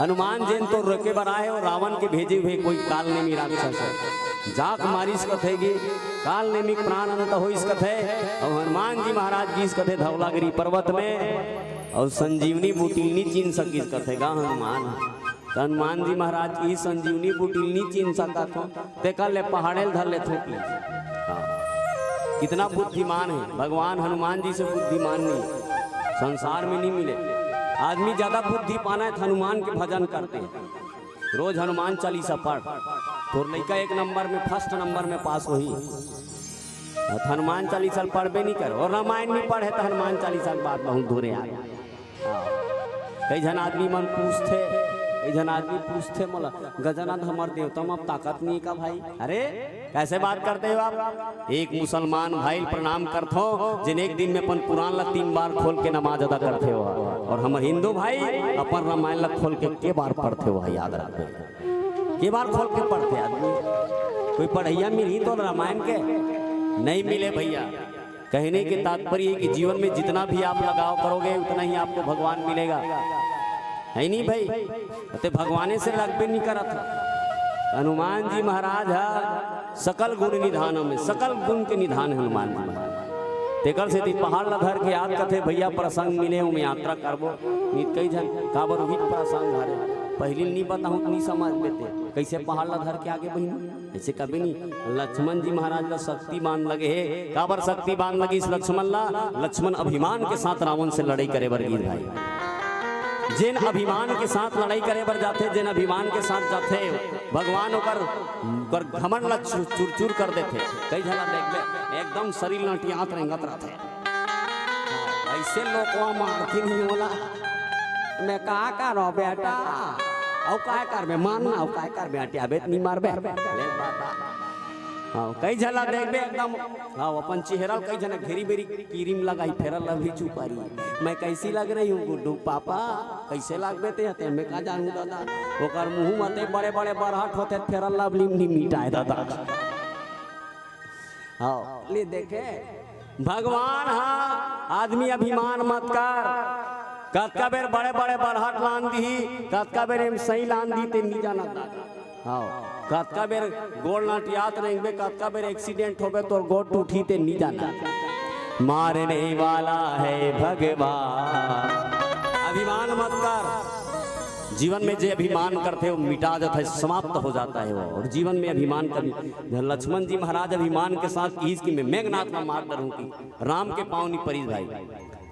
हनुमान जैन तो रोके बराए और रावण के भेजे हुए कोई काल ने राक्षस जाक मारिस कथेगी काल ने प्राण अंत हो इस कथे। और हनुमान जी महाराज की इस कथे धौलागिरी पर्वत में और संजीवनी बूटीलनी चीन सकिस कथेगा हनुमान। हनुमान जी महाराज की संजीवनी बूटीलनी चीन सका थो ते कल ले पहाड़े धर ले थोक ले। कितना बुद्धिमान है भगवान हनुमान जी से बुद्धिमान नहीं संसार में नहीं मिले। आदमी ज्यादा बुद्धि पाना है हनुमान के भजन करते हैं। रोज हनुमान चालीसा पढ़ तो लड़का 1 नंबर में फर्स्ट नंबर में पास हुई। हनुमान चालीसा पढ़बे नहीं करो और रामायण नहीं पढ़े तो हनुमान चालीसा के बाद बहुत दूरे आ। कई जन आदमी मन पूछते जन आदमी पूछते मोला गजनाथ हमार देवता में अब ताकत नहीं का भाई। अरे कैसे बात करते हो आप? एक मुसलमान भाई प्रणाम करते हो जिन एक दिन में अपन कुरान ला 3 बार खोल के नमाज अदा करते हो, और हम हिंदू भाई अपन रामायण ला खोल के बार पढ़ते हो। याद रखते के बार खोल के पढ़ते आदमी। कोई पढ़ैया मिली तो रामायण के नहीं मिले भैया। कहने के तात्पर्य कि जीवन में जितना भी आप लगाव करोगे उतना ही आपको भगवान मिलेगा, है नहीं भाई? तो भगवाने से लगबे नहीं करा था। हनुमान जी महाराज है सकल गुण निधान में, सकल गुण के निधान है हनुमान जी महाराज। तेकर से पहाड़ ला धर के याद करते भैया प्रसंग मिले हूँ यात्रा करबो नीत कई जन काबर हुई प्रसंग हरे पहले नहीं बताऊँ नहीं समझ लेते कैसे पहाड़ ला धर के आगे बहन ऐसे कभी नहीं। लक्ष्मण जी महाराज का शक्ति बांध लगे है, काबर शक्ति बांध लगी इस लक्ष्मण ला? लक्ष्मण अभिमान के साथ रावण से लड़ाई करे बरगीर भाई। जिन अभिमान के साथ लड़ाई करे बर जाते, जिन अभिमान के साथ जाते भगवान ओकर घमंड ला चूर चूर कर देते। कई झला देख एकदम शरीर लटियात रेंगत रहते। ऐसे लोगवा मारती नहीं होला। मैं का करो बेटा औ काय करबे मानना औ काय करबे हटियाबे नहीं मारबे ले बाबा। हाँ कई झला देखबे एकदम हाँ अपन चेहरा कई जना घेरी बेरी क्रीम लगाई फेरल अभी चुपारी। मैं कैसी लग रही हूँ गुड्डू पापा? कैसे लगबे ते मैं का जानू दादा? ओकर मुंह मते बड़े बड़े बरहट होते फेरल लवली नहीं मिटाए दादा। हाँ ले देखे भगवान हाँ आदमी अभिमान मत कर। कतका बेर बड़े बड़े बरहट लान दी, कतका बेर सही लान दी ते नहीं जाना। हाँ कतका बेर गोड़ नाटियात रहेंगे, कतका बेर एक्सीडेंट हो गए तो गोड़ टूटी ते नहीं जाना। मारने वाला है भगवान। अभिमान मत कर। जीवन में जो अभिमान करते हो मिटा जाता है, समाप्त हो जाता है वो। और जीवन में अभिमान कर लक्ष्मण जी महाराज अभिमान के साथ की मैं मेघनाथ का मार डरूं की राम के पाँव नहीं परी भाई।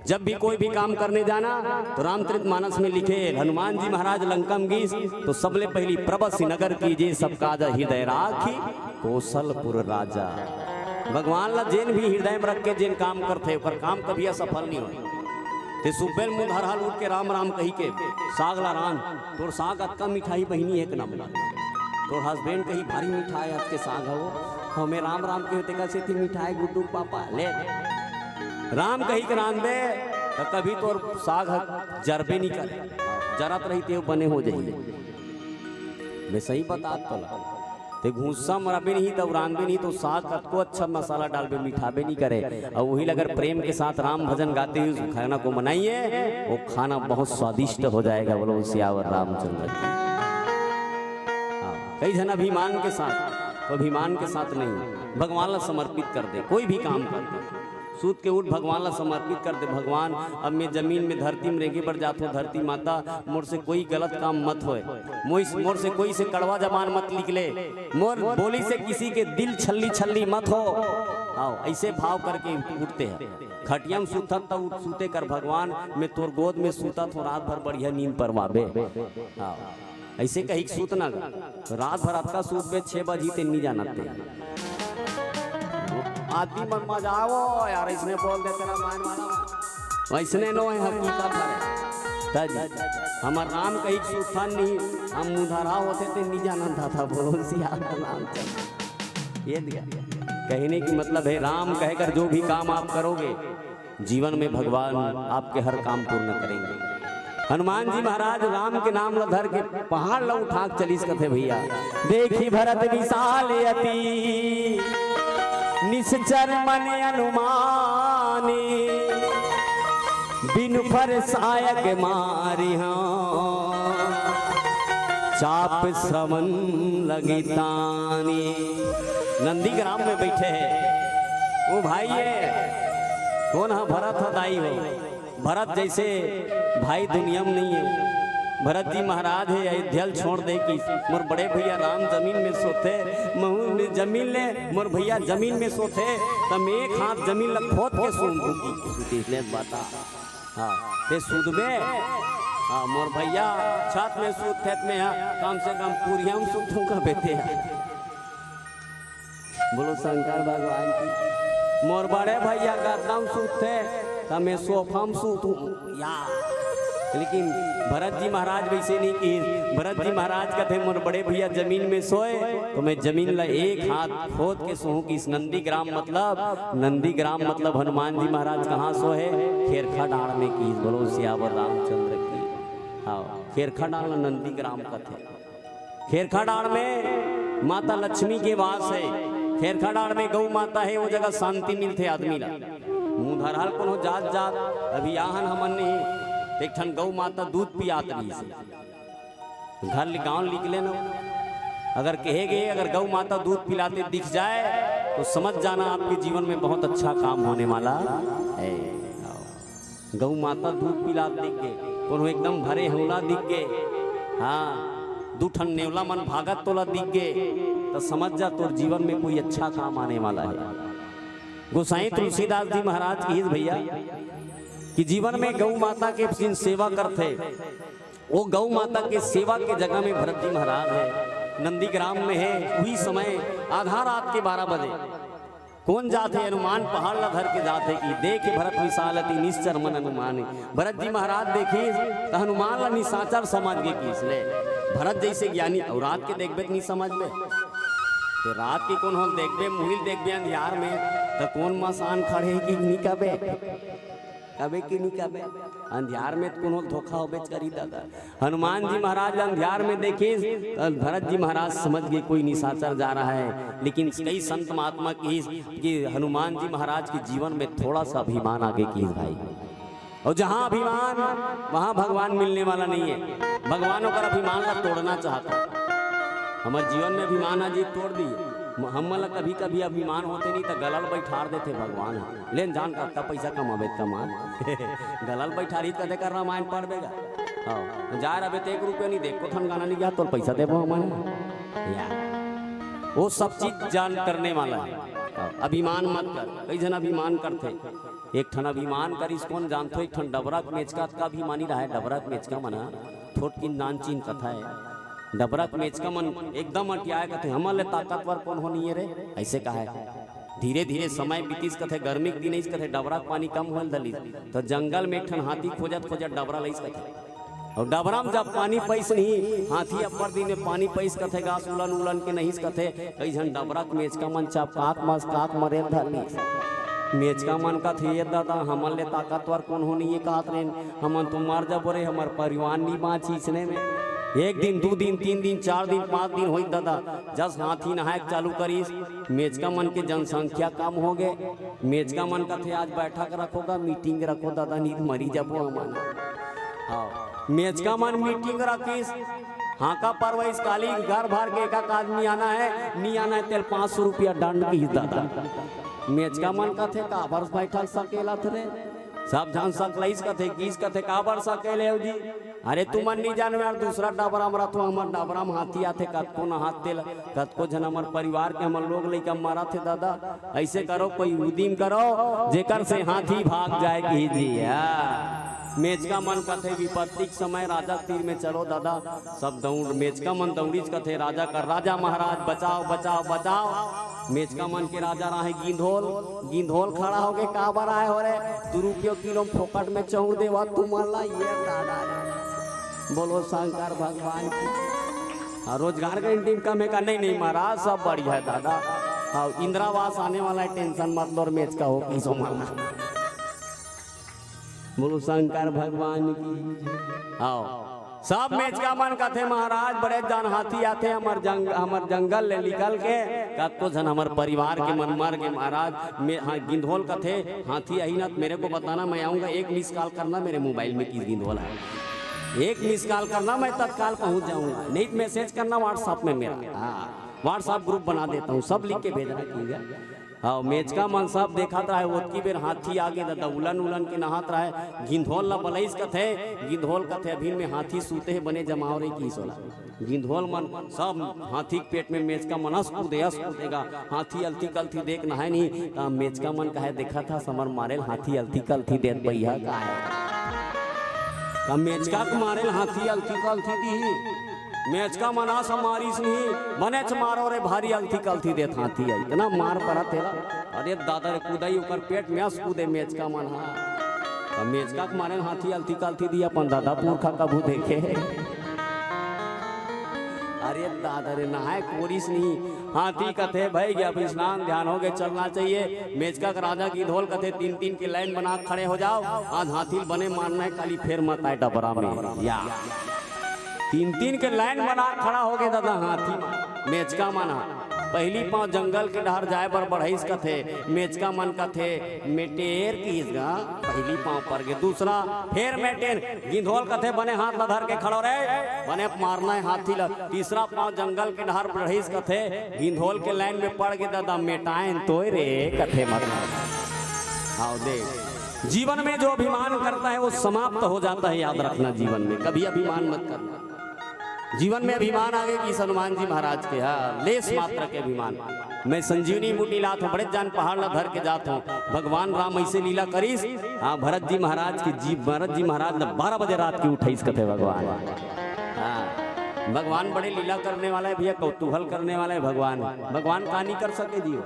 जब भी कोई भी काम करने जाना तो रामचरितमानस में लिखे हनुमान जी महाराज लंका में गीस तो सबले पहली प्रबसी नगर कीजिए सब काजा हृदय राखी कौशलपुर राजा। भगवान ला जेन भी हृदय में रख के जेन काम करते ओकर काम कभी असफल नहीं हो। ते सुबेल मुँह धर हाल उठ के राम राम कही के साग ला रान तोर साग अतका मिठाई बहिनी एक नंबर तोर हस्बैंड कही भारी मिठाई आज के साग हो हमें राम राम के होते कैसे थी मिठाई गुड्डू पापा ले राम कही के रान दे तो कभी तोर साग जरबे नहीं करे जरत रही ते बने हो जाइए। मैं सही बता तो घूसा मराबे नहीं तब रानबे नहीं तो साग को अच्छा मसाला डालबे मिठाबे नहीं करे। और वही अगर प्रेम के साथ राम भजन गाते हुए खाना को बनाइए वो खाना बहुत स्वादिष्ट हो जाएगा। बोलो सियावर रामचंद्र की। कई जन अभिमान के साथ तो अभिमान के साथ नहीं भगवान ला समर्पित कर दे। कोई भी काम कर दे सूत के उठ भगवान ला समर्पित कर दे। भगवान अब मैं जमीन में धरती में रेंगे पर जाते हो धरती माता मोर से कोई गलत काम मत होए, मोर से कोई से कड़वा जबान मत निकले, मोर बोली से किसी के दिल छल्ली छल्ली मत हो। आओ ऐसे भाव करके उठते हैं। खटिया में सूता तो सूते कर भगवान मैं तोर गोद में सूता तो रात भर बढ़िया नींद परवाबे। हाँ ऐसे कहीं सूतना रात भर आपका सूत बे 6 बजे ते नहीं जानते आदमी मन मजाओ यार इसने बोल दे तेरा मान वाला वैसने नो है हकीकत है। हमार नाम कहीं सूफान नहीं हम मुधारा होते थे नहीं जानता था बोलो सिया नाम ये दिया। कहने की मतलब है राम कहकर जो भी काम आप करोगे जीवन में भगवान आपके हर काम पूर्ण करेंगे। हनुमान जी महाराज राम के नाम ला धर के पहाड़ ला उठा चलीस कथे भैया देखी भरत विशाल यति निश्चर मन अनुमानी बिनु पर सायक मारी चाप समन लगी तानी। नंदी ग्राम में बैठे हैं वो भाई है कौन है भरत दाई हो। भरत जैसे भाई दुनिया में नहीं है। भरत जी महाराज है अयोध्या छोड़ दे कि मोर बड़े भैया राम जमीन में सोते महू में जमीन ले मोर भैया जमीन में सोते तब एक हाथ जमीन लग खोद के सूती बता। हाँ ते सूद में हाँ मोर भैया छत में सूद खेत में कम से कम पूरिया में सूतों का बेटे है। बोलो शंकर भगवान की। मोर बड़े भैया गर्दम सूते तब मैं सोफा में सूतूं या लेकिन भरत जी महाराज वैसे नहीं कि भरत जी महाराज कहते मोर बड़े भैया जमीन में सोए तो मैं जमीन ला एक हाथ खोद के सोहूं कि इस नंदीग्राम मतलब हनुमान जी महाराज कहाँ सोए खेरखा डाड़ में की बोलो सियावर रामचंद्र की। हाँ खेरखा डाड़ नंदीग्राम कथे खेरखा डाड़ में माता लक्ष्मी के वास है। खेरखा डाड़ में गौ माता है वो जगह शांति मिलते आदमी ला मुँह धरहल कोनो जात जात अभी आहन हमन नहीं एक ठन गौ माता दूध पियात रही से घर गाँव निकले न अगर कहेगे अगर गौ माता दूध पिलाते दिख जाए तो समझ जाना आपके जीवन में बहुत अच्छा काम होने वाला है। गौ माता दूध पिला दिख गए कोनो एकदम भरे हौला दिख गए हाँ दू ठन नेवला मन भागत तोला दिख गए तो समझ जा तो जीवन में कोई अच्छा काम आने वाला है। गोसाई तुलसीदास जी महाराज की भैया कि जीवन में गौ माता के जिन सेवा करते वो गौ माता के सेवा के जगह में भरत जी महाराज है नंदीग्राम में है। वही समय आधा रात के 12 बजे कौन जाते हनुमान पहाड़ ला धर के जाते कि देखे भरत विशालती निश्चर मन हनुमान। भरत जी महाराज देखी तो हनुमान ला निशाचर समझ गए कि इसलिए भरत जैसे ज्ञानी और रात के देखबे नहीं समझ में तो रात के कौन हो देखबे मुहिल देखबे अंधियार में तो कौन मसान खड़े कि नहीं कबे कि नहीं कबे अंधियार में कोनो धोखा हो बेच करी दादा। हनुमान जी महाराज अंधियार में देखे तो भरत जी महाराज समझ गए कोई निशाचर जा रहा है। लेकिन कई संत महात्मा की कि हनुमान जी महाराज के जीवन में थोड़ा सा अभिमान आगे की भाई और जहाँ अभिमान वहाँ भगवान मिलने वाला नहीं है। भगवान का अभिमान ला तोड़ना चाहता हमारे जीवन में अभिमान आज तोड़ दिए हम कभी कभी अभिमान होते नहीं तो गलल बैठार देते भगवान लेन जान का पैसा कमाबे कमान गलल बैठारी कदे कर रामायण पढ़ बेगा हाँ जा रहे तो 1 रुपया नहीं देखो थन गाना नहीं गया तो पैसा देबो हमारे या वो सब चीज जान करने वाला है। अभिमान मत कर कई जन अभिमान करते एक ठन अभिमान कर इस कौन जानते एक ठन डबरा मेचका का भी मानी रहा है। डबरा मेचका मना थोट की नानचीन कथा है। डबरा मेच का मन एकदम अटियाए कहते हमारे ताकतवर कौन होनी है रे ऐसे कहा है। धीरे धीरे समय बीतीस कथे गर्मी के दिन कथे डबरा पानी कम होल दली तो जंगल में एक ठन हाथी खोजत डबरा लईस कथे और डबरा में जब पानी पैस नहीं हाथी अपर दिन में पानी पैस कथे घास उलन उलन के नहीं कथे कई झन डबरा मेच का मन चाप काक मरे धरली मेच का मन का थे दादा हमारे ताकतवर कौन होनी है कहत रहे हमन तुम मार जब रे हमार परिवार नहीं बाँची इसने में 1 दिन 2 दिन 3 दिन 4 दिन 5 दिन हो दादा जस हाथी नहायक चालू करीस मेच का मन के जनसंख्या कम हो गए। मेच का मन का थे आज बैठक रखोगा मीटिंग रखो दादा नींद मरी जबो हमारा हाँ मेच का मन मीटिंग रखीस हाँ का परवाइस काली घर भर के एक आदमी आना है नहीं आना है तेल 500 रुपया दंड की दादा। मेच का मन का थे काबर बैठक सकेला थे सब जान सकलाइस कथे किस कथे काबर सकेले जी अरे तू मन नहीं जानवे यार दूसरा डबरा मरा तो हमार डबरा में हाथी आते कतको न हाथ तेल कतको जन हमार परिवार के हमार लोग लेकर मारा थे दादा ऐसे करो कोई उदीम करो जेकर से हाथी भाग जाए कि जी मेच का मन कथे विपत्ति समय राजा तीर में चलो दादा सब दौड़ मेच का मन दौड़ीच कथे राजा कर राजा महाराज बचाओ बचाओ बचाओ। मेच का मन के राजा रहे गिंधोल खड़ा हो गए काबर आए हो रे 2 रुपये किलो फोकट में चौड़ देवा तुम्हारा ये दादा बोलो शंकर भगवान की। रोजगार का इंटीम कम है का नहीं महाराज सब बढ़िया है दादा। हाँ इंदिरावास आने वाला है टेंशन मत लो मेच का हो किसो माना बोलो शंकर भगवान की। आओ सब मेच का मन का थे महाराज बड़े जान हाथी आते हमार जंगल ले निकल के कतो जन हमार परिवार के मन मार के महाराज हाँ गिंधोल का थे हाथी आई ना मेरे को बताना मैं आऊँगा 1 मिस कॉल करना मेरे मोबाइल में किस गिंधोल है 1 मिस कॉल करना मैं तत्काल पहुँच जाऊँगा नहीं मैसेज करना व्हाट्सएप में मेरा हाँ व्हाट्सएप ग्रुप बना देता हूँ सब लिख के भेजना कीजिए। हाँ मेच का मन सब देखा रहा है ओतकी बेर हाथी आगे दादा उलन उलन के नहात रहा है गिंधोल ला बलैस कथे गिंधोल कथे अभी में हाथी सूते है बने जमाव रे की सोला गिंधोल मन सब हाथी के पेट में मेच का मन कूदेगा हाथी अलती कलथी देख नहाय नहीं तो मेच का मन कहे देखा था समर मारे हाथी अलती कलथी देत भैया का है मेच का मारे हाथी अलती कलथी दी मेच का मना समारिस नहीं बने मारो रे भारी अलथी कलथी देत हाथी है इतना मार पड़ा तेरा अरे दादा रे कूदाई ऊपर पेट में कूदे मेच का मन अब मेचका के मारे हाथी अलती कालती दिया अपन दादा पुरखा कबू देखे। अरे दादा रे नहाए कोरिस नहीं हाथी कथे भाई गया, अब स्नान ध्यान हो गए चलना चाहिए। मेचका का राजा की धोल कथे 3-3 की लाइन बना खड़े हो जाओ, आज हाथी बने मारना है काली फेर मत आए डबरा में या 3-3 के लाइन बना खड़ा हो गए दादा हाथी। मेचका माना पहली पांव जंगल के डहर जाए पर बढ़ईस कथे, मेचका मन कथे मेटेर कीसगा पहली पांव पर गे, दूसरा फिर मेटेर गिंधोल कथे बने हाथ लधर के खड़ो रे बने मारना है हाथी ल, तीसरा पांव जंगल के डहर बढ़ईस कथे गिंधोल के लाइन में पड़ के दादा मेटाएं तो रे कथे मरना। आओ देख जीवन में जो अभिमान करता है वो समाप्त हो जाता है, याद रखना जीवन में कभी अभिमान मत करना। जीवन में अभिमान आगे की हनुमान जी महाराज के, हाँ लेस मात्र के अभिमान। मैं संजीवनी बूटी लात हूँ बड़े जान पहाड़ ला धर के जात हूँ, भगवान राम ऐसे लीला करीस। हाँ भरत जी महाराज की भरत जी महाराज 12 बजे रात की उठाईस कथे भगवान। हाँ भगवान बड़े लीला करने वाला है भैया, कौतूहल करने वाला है भगवान। भगवान का नहीं कर सके जियो,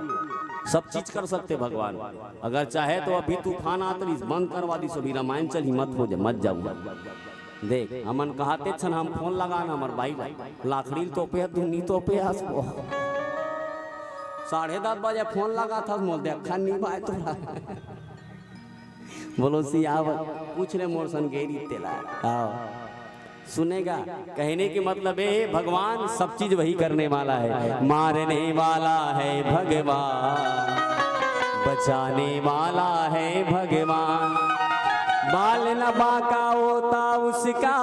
सब चीज कर सकते भगवान। अगर चाहे तो अभी तूफान आतरी बंद करवा दी सभी रामायण चल ही मत हो जाए मत जाऊ। देख हमन कहते छन हम फोन लगाना हमार भाई लाखड़ी तोपे धुनी तोपे हंसबो 10:30 बजे फोन लगा था मोल देखा नहीं भाई तोरा बोलो सियाव पूछ ले मोर सन गेरी तेला आओ सुनेगा। कहने के मतलब है भगवान सब चीज वही करने वाला है, मारने वाला है भगवान, बचाने वाला है भगवान, बाल न बाका होता उसका,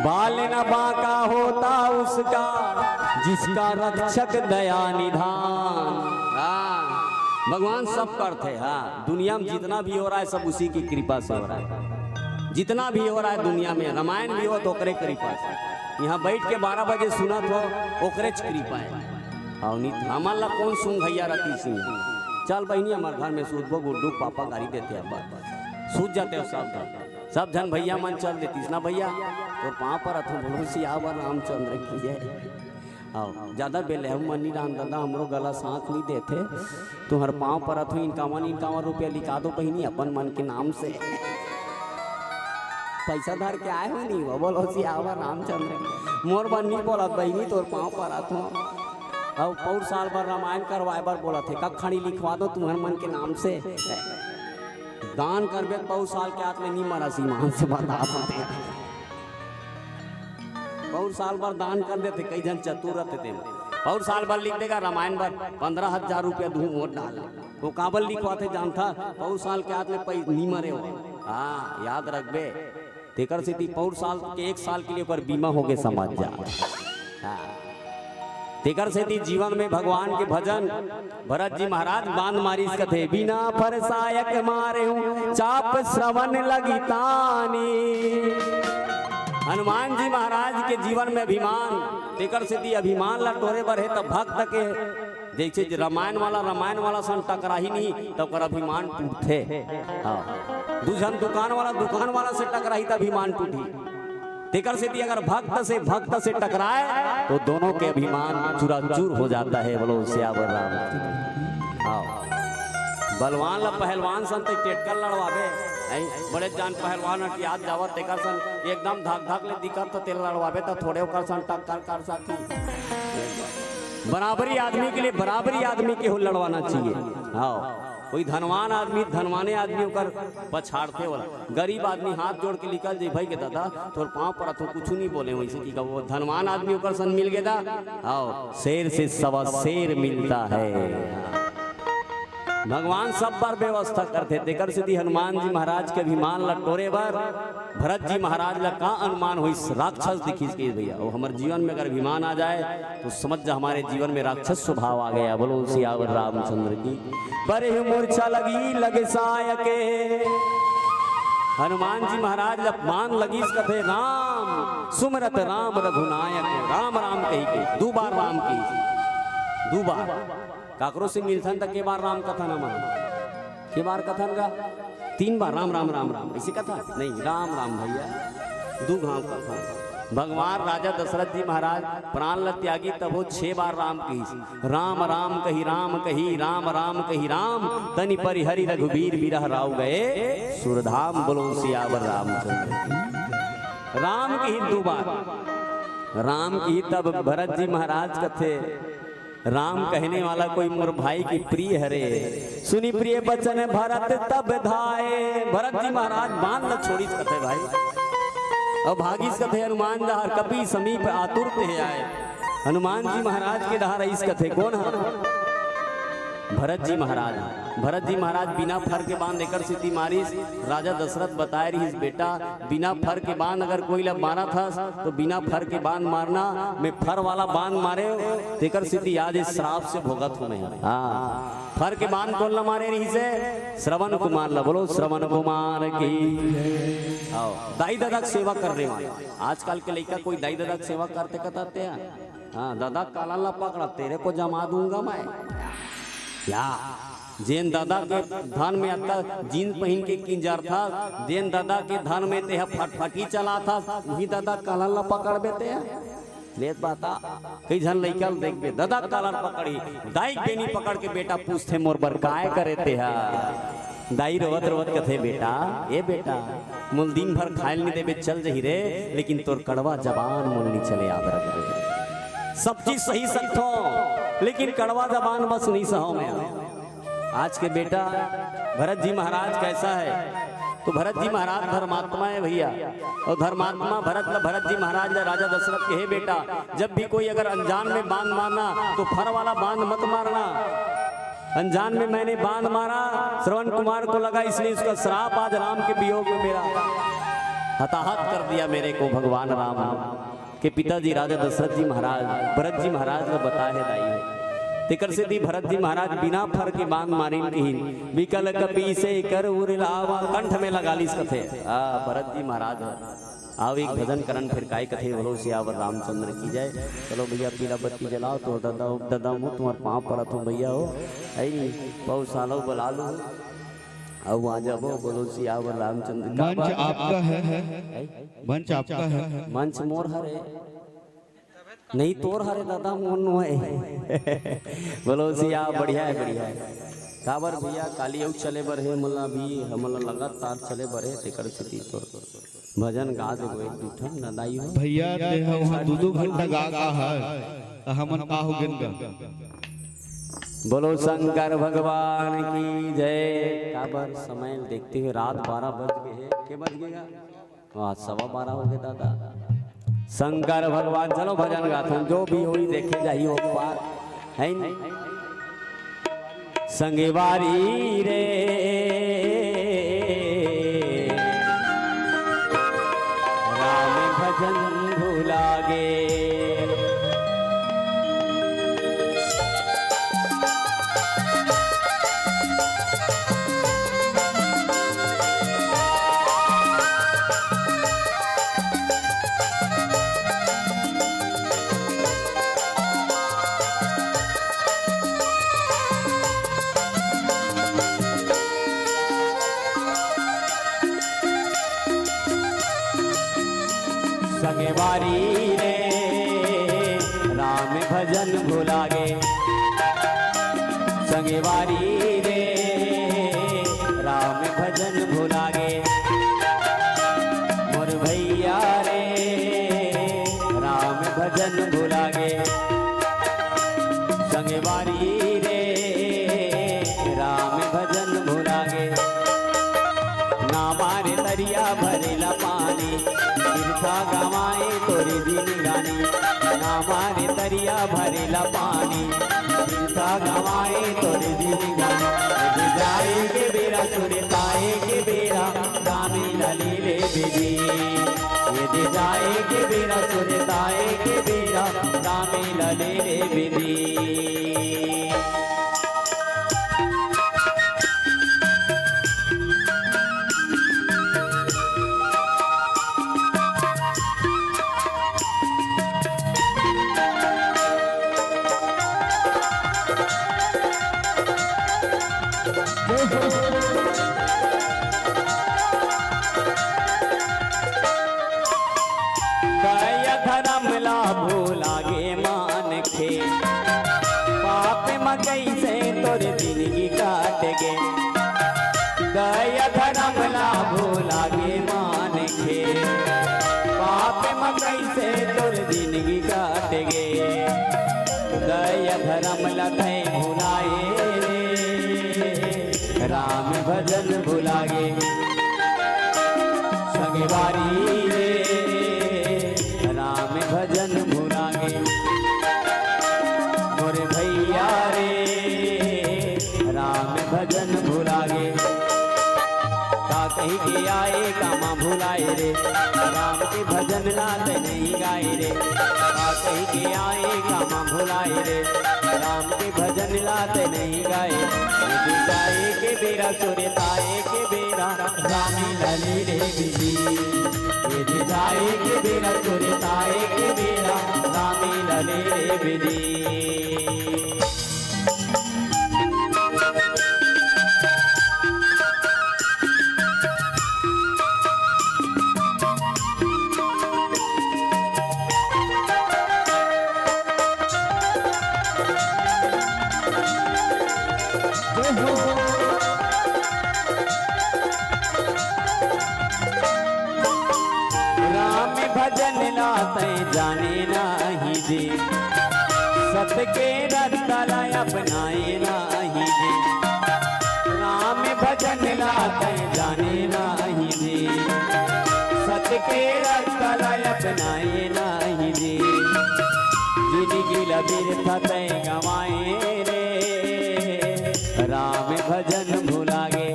बाल न बाका होता उसका, जिसका रक्षक दया निधान। हाँ भगवान सब करते। हाँ दुनिया में जितना भी हो रहा है सब उसी की कृपा से हो रहा है, जितना भी हो रहा है दुनिया में रामायण भी हो तो ओकरे कृपा से। यहाँ बैठ के 12 बजे सुनत हो ओकरे कृपा है। और नहीं हमारा कौन सुन भैया रती सिंह चल बहनी हमारे घर में सूदबो गुड्डू पापा गाड़ी देते हैं सूझ जाते हो सब जन भैया मन चल देती ना भैया तो पाँव पर अथो बोलो सियावर रामचंद्र की जय। आओ ज़्यादा बेले हम मनी राम दादा हमरो गला साथ नहीं देते तो हर पाँव पर अथो 51 रुपया लिखा दो बहनी अपन मन के नाम से, पैसा धर के आए हो नहीं वो बोलो सियावर रामचंद्र मोर बन्नी बोला बहनी तोर पाँव पर अथो अब पौर साल भर रामायण करवाए बार बोला थे कब खड़ी लिखवा दो तुम्हारे मन के नाम से, दान करबे पौर साल के हाथ में नहीं मरा सीमान से बता थे पौर साल भर दान कर देते कई जन चतुर रहते थे। पौर साल भर लिख देगा रामायण भर 15,000 रुपया धूम वोट डाल तो काबल लिखवाते जानता पौर साल के हाथ में पैसे नहीं मरे हो। हाँ याद रखबे तेकर से पौर साल के 1 साल के लिए पर बीमा हो गए समझ जा। हाँ तेकर से जीवन में भगवान के भजन भरत जी महाराज बांध मारिस कथे बिना फरसायक मारे हूँ चाप श्रवण लगी तानी। हनुमान जी महाराज के जीवन में अभिमान तेकर से अभिमान ला टोरे बर है तब भक्त के देखिए रामायण वाला सन टकरा ही नहीं तब कर अभिमान टूटते। दूसरा दुकान वाला से टकराही तब अभिमान टूटी। तेकर से अगर भक्त से टकराए तो दोनों के अभिमान चूर हो जाता है। बोलो सियावर राम। आओ बलवान ला पहलवान सन ते टेटकर लड़वाबे बड़े जान पहलवान याद जावत तेकर सन एकदम धाक ले दिक्कत तो तेल लड़वाबे तो थोड़े ओकर सन टक्कर कर सकी। बराबरी आदमी के लिए बराबरी आदमी के हो लड़वाना चाहिए। आओ कोई धनवान आदमी धनवाने आदमी होकर पछाड़ते वाला गरीब आदमी हाथ जोड़ के निकल जाए भाई के दादा तोर पाँव पर तो कुछ नहीं बोले वैसे की वो धनवान आदमी होकर सन मिल गया आओ शेर से सवा शेर मिलता है। भगवान सब बार व्यवस्था करते तेकर से हनुमान जी महाराज के अभिमान लटोरे बार भरत जी महाराज ला का अनुमान हुई राक्षस दिखी के भैया वो हमारे जीवन में अगर अभिमान आ जाए तो समझ जा हमारे जीवन में राक्षस स्वभाव आ गया। बोलो सियावर रामचंद्र की। बड़े मूर्छा लगे साय के हनुमान जी महाराज मान लगी कथे राम सुमरत राम रघुनायक राम राम कही के 2 बार राम की 2 बार काकरो से मिलथन तक के बार राम कथन हमारा के बार कथन का 3 बार राम राम राम राम ऐसे कथा नहीं राम राम भैया 2 घाव कथन भगवान राजा दशरथ जी महाराज प्राण ल त्यागी तब वो 6 बार राम कही। राम राम कही राम कही राम राम कही राम, तनि परिहरि रघुबीर बिरह राव गए सुरधाम। बोलो सियावर रामचंद्र। राम की 2 बार राम की, तब भरत जी महाराज कथे राम कहने वाला कोई मोर भाई की प्रिय हरे, सुनी प्रिय बचन भरत तब धाये। भरत जी महाराज बांध ल छोड़ीस कथे भाई, और भागीस कथे हनुमान दहार कपि समीप आतुर ते आए। हनुमान जी महाराज के दहार इस कथे कौन है? भरत जी महाराज। भरत जी महाराज बिना फर के बांध लेकर सिटी मारिस। राजा दशरथ बताए रही बेटा बिना फर के बांध अगर कोई ला मारा था तो बिना फर के बांध मारना, मैं फर वाला बांध मारे तेकर सिटी आज इस श्राप से भोगत हूं मैं। हाँ, फर के बांध कौन ला मारे रही से? श्रवण कुमार ला। बोलो श्रवण कुमार की। आओ दाई दादा की सेवा करने वाले आजकल के लड़का कोई दाई दादा की सेवा करते कताते हैं। हाँ, दादा काला ला पकड़ा तेरे को जमा दूंगा मैं। क्या जैन दादा के धान में आता जीन पहन के किंजर था, जैन दादा के धान में ते फटफटी चला था, वही दादा काला ला पकड़ बेते हैं। लेत बाता कई जन लइका देखबे दादा काला पकड़ी, दाई बेनी पकड़ के बेटा पूछते मोर बर काय करे ते हा। दाई रोवत रोवत कथे बेटा ए बेटा मुल दिन भर खाइल नहीं देबे चल जही रे, लेकिन तोर कड़वा जबान मुल नहीं चले आबर। सब चीज सही सकथो लेकिन कड़वा जबान बस नहीं सहो में। आज के बेटा भरत जी महाराज कैसा है? तो भरत जी महाराज धर्मात्मा है भैया, और धर्मात्मा भरत जी महाराज राजा दशरथ के हे बेटा जब भी कोई अगर अनजान में बांध मारना तो फर वाला बांध मत मारना। अनजान में मैंने बांध मारा, श्रवण कुमार को लगा इसलिए उसका श्राप आज राम के वियोग में मेरा हताहत कर दिया मेरे को भगवान राम के पिताजी राजा दशरथ जी महाराज भरत जी महाराज ने बताया है दाई तिकर से दी भरत जी महाराज बिना फर के बांध मारी कहीं विकल कपी से कर उरलावा कंठ में लगा ली कथे। भरत जी महाराज आओ एक भजन करन फिर काय कथे बोलो सियावर रामचंद्र की जय। चलो भैया पीला बत्ती जलाओ तो दादा मुँह तुम्हारे पाँव पड़त हूँ भैया हो है नहीं बहुत सालों बुला लो अब वहाँ जाबो बोलो सियावर रामचंद्र। मंच आपका है, मंच आपका है। मंच मोर हरे नहीं तोर हरे दादा मोन है। बोलो सिया बढ़िया है बढ़िया है। काबर भैया काली अउ चले बर है मला भी हमला लगातार चले बर है तेकर स्थिति तो भजन गा देबो एक दूठा नदाई हो भैया ते वहां 2-2 घंटा गा का है हमन का हो गिन। बोलो शंकर भगवान की जय। काबर समय देखते हुए रात 12 बज गए हैं के बज गएगा? हाँ 12:15 हो गए दादा। शंकर भगवान चलो भजन गाथन जो भी होई देखे जाई हो पार है नहीं संगवारी रे राम भजन भुलागे संगवारी रे राम भजन भुलागे संगवारी रे राम भजन भुलागे मोर भैया रे राम भजन भुलागे संगवारी रे राम भजन भुलागे ना मारे दरिया भरेला पानी तीर्था गवाए तोरे दिन गानी ना मारे दरिया भरेला पानी तीर्था गवाए तोरे दिन गानी यदि जाए के बेरा तोरे ताए के बेरा रामी ललीले बेदी यदि जाए के बेरा तोरे ताए के बेरा रामी ललीले बेदी। के आए कामा भुलाए रे, राम के भजन लाल नहीं गाए रे, का कही के आए कामा भुलाए रे, राम के भजन लाल नहीं गाए, यदि गाए के बेरा सुरताए के बेरा रामी लली रे बिजी, यदि गाए के बेरा सुरताए के बेरा रामी लली रे बिजी। राम भजन लाते जाने नाही जी, सबके रत्तला अपनाए नाही जी, राम भजन लाते जाने नाही जी, सबके रत्तला अपनाए नाही जी, जिंदगी लबीर फते गवाए रे, राम भजन भुला गे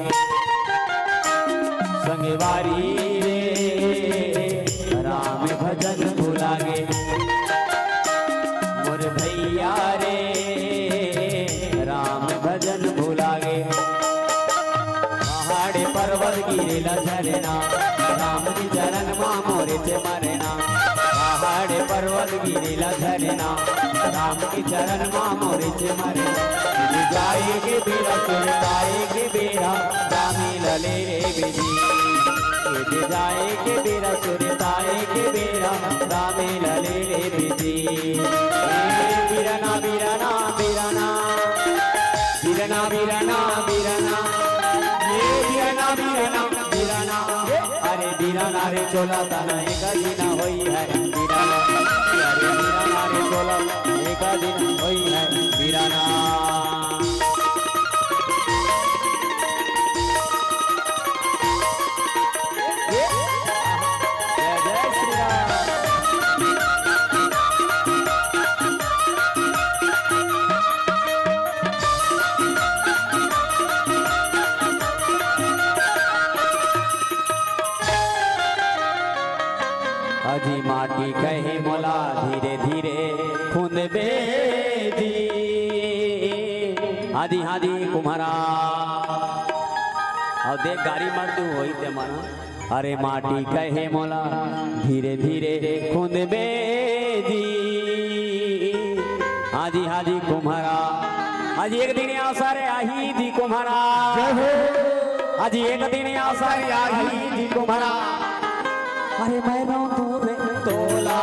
संगवारी रे, राम भजन भुला गे मोर भैया रे, राम भजन भुला गे, पहाड़ पर्वत गिरेला झरना, राम जी चरण माँ मोरे से मरना, पहाड़ पर्वत गिरेला झरना, राम के चरण माँ मोरे से मरना, जाएगे बेरा सुरताएगे बेरा रामी लले रे बिजी, जाएगे बेरा सुरताएगे बेरा रामी लले रे बिजी। बीराना बीराना बीराना बीराना बीराना बीराना ये बीराना बीराना बीराना, अरे बीराना रे चोला तना एक दिन होई है बीराना, अरे बीराना रे चोला एक दिन होई है बीराना। अजी माटी कहे मोला धीरे धीरे खूंद बेदी, आदि हादी कुम्हारा और देख गाड़ी मर तू होई ते मना, अरे माटी कहे मोला धीरे धीरे खूंद बेदी, आदि हादी कुम्हारा, आज एक दिन आसारे आही दी कुम्हारा, आज एक दिन आसारे आही दी कुम्हारा, अरे मैं दूर तोला,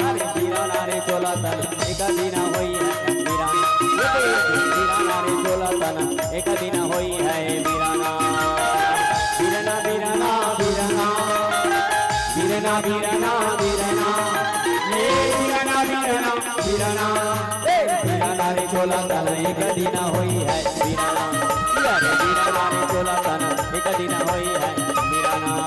अरे बीराना रे चोला तन एक दिन होई है बीराना, बीराना रे चोला तन एक दिन होई है बीराना, बीराना बीराना बीराना बीराना बीराना बीराना ये बीराना बीराना बीराना, बीराना रे चोला तन एक दिन होई है बीराना, अरे बीराना रे चोला तन एक दिन होई है बीराना।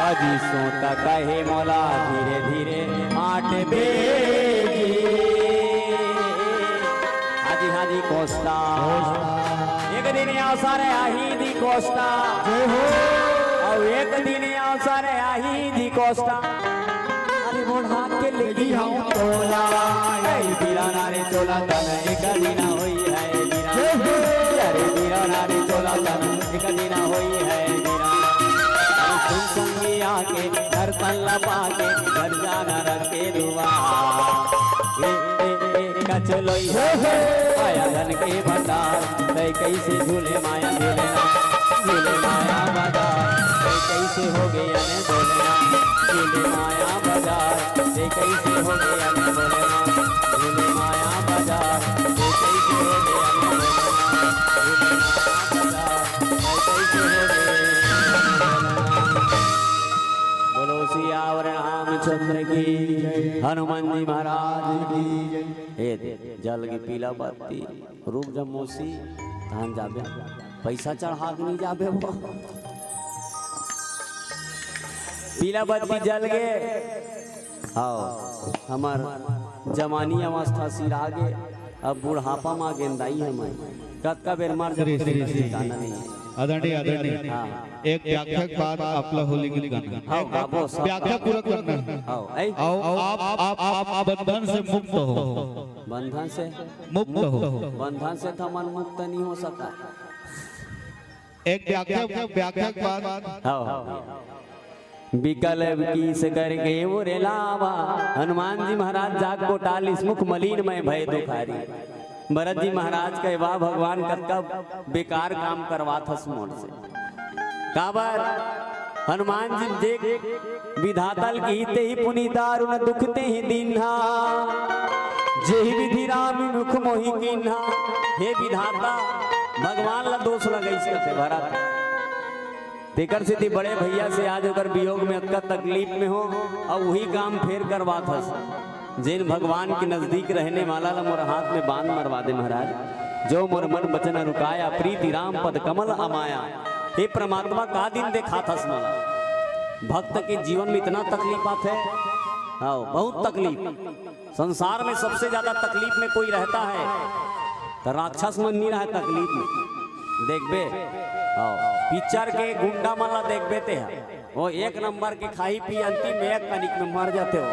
अजी सोता कहे मौला धीरे धीरे आठ बेगी, हाजी हाजी कोस्ता एक दिन आसार आही दी कोस्ता, और एक दिन आसार आही दी कोस्ता, अरे बोढ़ा के लगी हम तोला, बीराना रे चोला तन एक दिन होई है बीराना, अरे बीराना रे चोला तन एक दिन होई है बीराना, तुम संगी आके घर तल्ला पाके घर जाना रखे दुआ, कचलोई आया धन के भंडार, तय कैसे झूले माया झूलेना, झूले माया बाजार, तय कैसे हो गया ने बोलेना, झूले माया बाजार, तय कैसे हो गया ने बोलेना, झूले माया बाजार, तय कैसे हो गया ने बोलेना, झूले माया बाजार, तय कैसे हो गया। बोलो सियावर रामचंद्र रामचंद्र की, हनुमान जी महाराज की। हे जल की पीला बत्ती रुक जा मौसी, धान जाबे पैसा चढ़ा के नहीं जाबे वो। पीला बत्ती जल गए, आओ हमार जवानी अवस्था सिरा गे, अब बुढ़ापा माँ गेंदाई हमारी कद का बेर मार श्री श्री श्री गाना नहीं है। आदरणीय आदरणीय हाँ एक व्याख्या के बाद आपला होली गीत गाना आओ गाबो सब व्याख्या पूरा करना है। आओ ऐ आओ आप बंधन से मुक्त हो, बंधन से मुक्त हो। बंधन से तो मन मुक्त नहीं हो सका। एक व्याख्या के बाद आओ बिकल की से करके वो रेलावा, हनुमान जी महाराज जाग को टालिस मुख मलिन में भय दुखारी। भरत जी महाराज के वाह भगवान कत्का बेकार काम करवा था मोर से काबर। हनुमान जी देख विधातल गीते ही पुनीतार न दुखते ही दीन्हा, जेहि विधि राम मुख मोहि कीन्हा। हे विधाता भगवान ला दोष लगैस करते भरत, तेकर से बड़े भैया से आज अगर वियोग में अक्का तकलीफ में हो और वही काम फेर करवा था। जिन भगवान के नजदीक रहने वाला ला मोर हाथ में बांध मरवा दे महाराज। जो मोर मन बचन रुकाया, प्रीति राम पद कमल अमाया। हे परमात्मा का दिन देखा था मला, भक्त के जीवन में इतना तकलीफ आते है। हाँ बहुत तकलीफ, संसार में सबसे ज्यादा तकलीफ में कोई रहता है तो राक्षस मन नहीं रहा तकलीफ में। देखबे पिक्चर के गुंडा माला देखबे ते वो एक नंबर के खाई पी अंतिम में एक कनिक में मर जाते हो।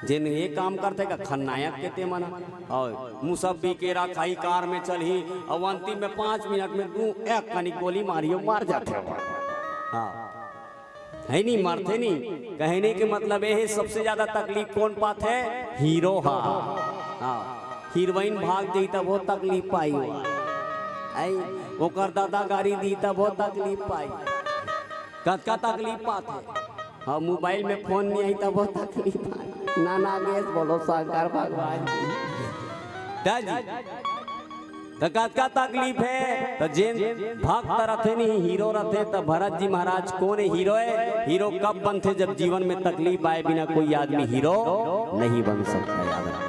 जिन ये काम करते का खलनायक कहते मना, और मुसब्बी केरा खाई कार में चली और अंतिम में 5 मिनट में तू एक कनिक गोली मारियो मार जाते हो। हाँ है नहीं मरते नहीं, कहने के मतलब ये है सबसे ज्यादा तकलीफ कौन पाते है? हीरो। हाँ हीरोइन भाग गई तब वो तकलीफ पाई हुआ आई, ओकर दादा गाड़ी दी तब वो तकलीफ पाई। कद का तकलीफ पाते, हाँ मोबाइल में फोन नहीं आई तब वो तकलीफ पाई। नाना गैस बोलो शंकर भगवान तो कद का तकलीफ है। तो जिन भक्त रहते नहीं हीरो रहते, तो भरत जी महाराज कौन हीरो है? हीरो कब बनते? जब जीवन में तकलीफ आए बिना कोई आदमी हीरो नहीं बन सकता। याद रखो,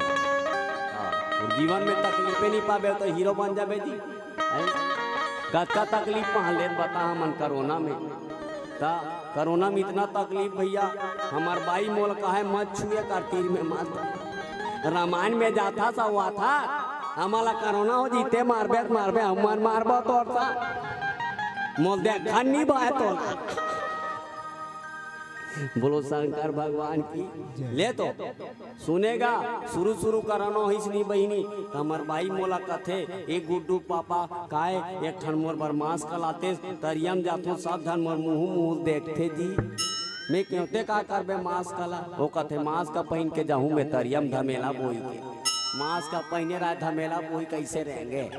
जीवन में तकलीफें नहीं पावे तो हीरो बन जाबे जी। कद का तकलीफ पहले ले बता हमन कोरोना में, कोरोना में इतना तकलीफ भैया, हमार बाई मोल का है मत छुए कर तीर में मत। रामायण में जाता सा हुआ था, हमारा कोरोना हो जीते मारबे हमार मारबो तो मोल दे खन्नी बाय तो बोलो शंकर भगवान की। ले तो सुनेगा शुरू कराना हो इसलिए बहिनी हमार भाई मोला कथे एक गुड्डू पापा काहे एक ठन मोर बरमास कलाते तरियम जातो सब धन मोर मुंह देखते जी। मैं क्योंते का करबे मास कला, वो कथे मास का पहन के जाऊं मैं तरियम धमेला बोई के। मास का पहने रहा धमेला बोई कैसे रहेंगे?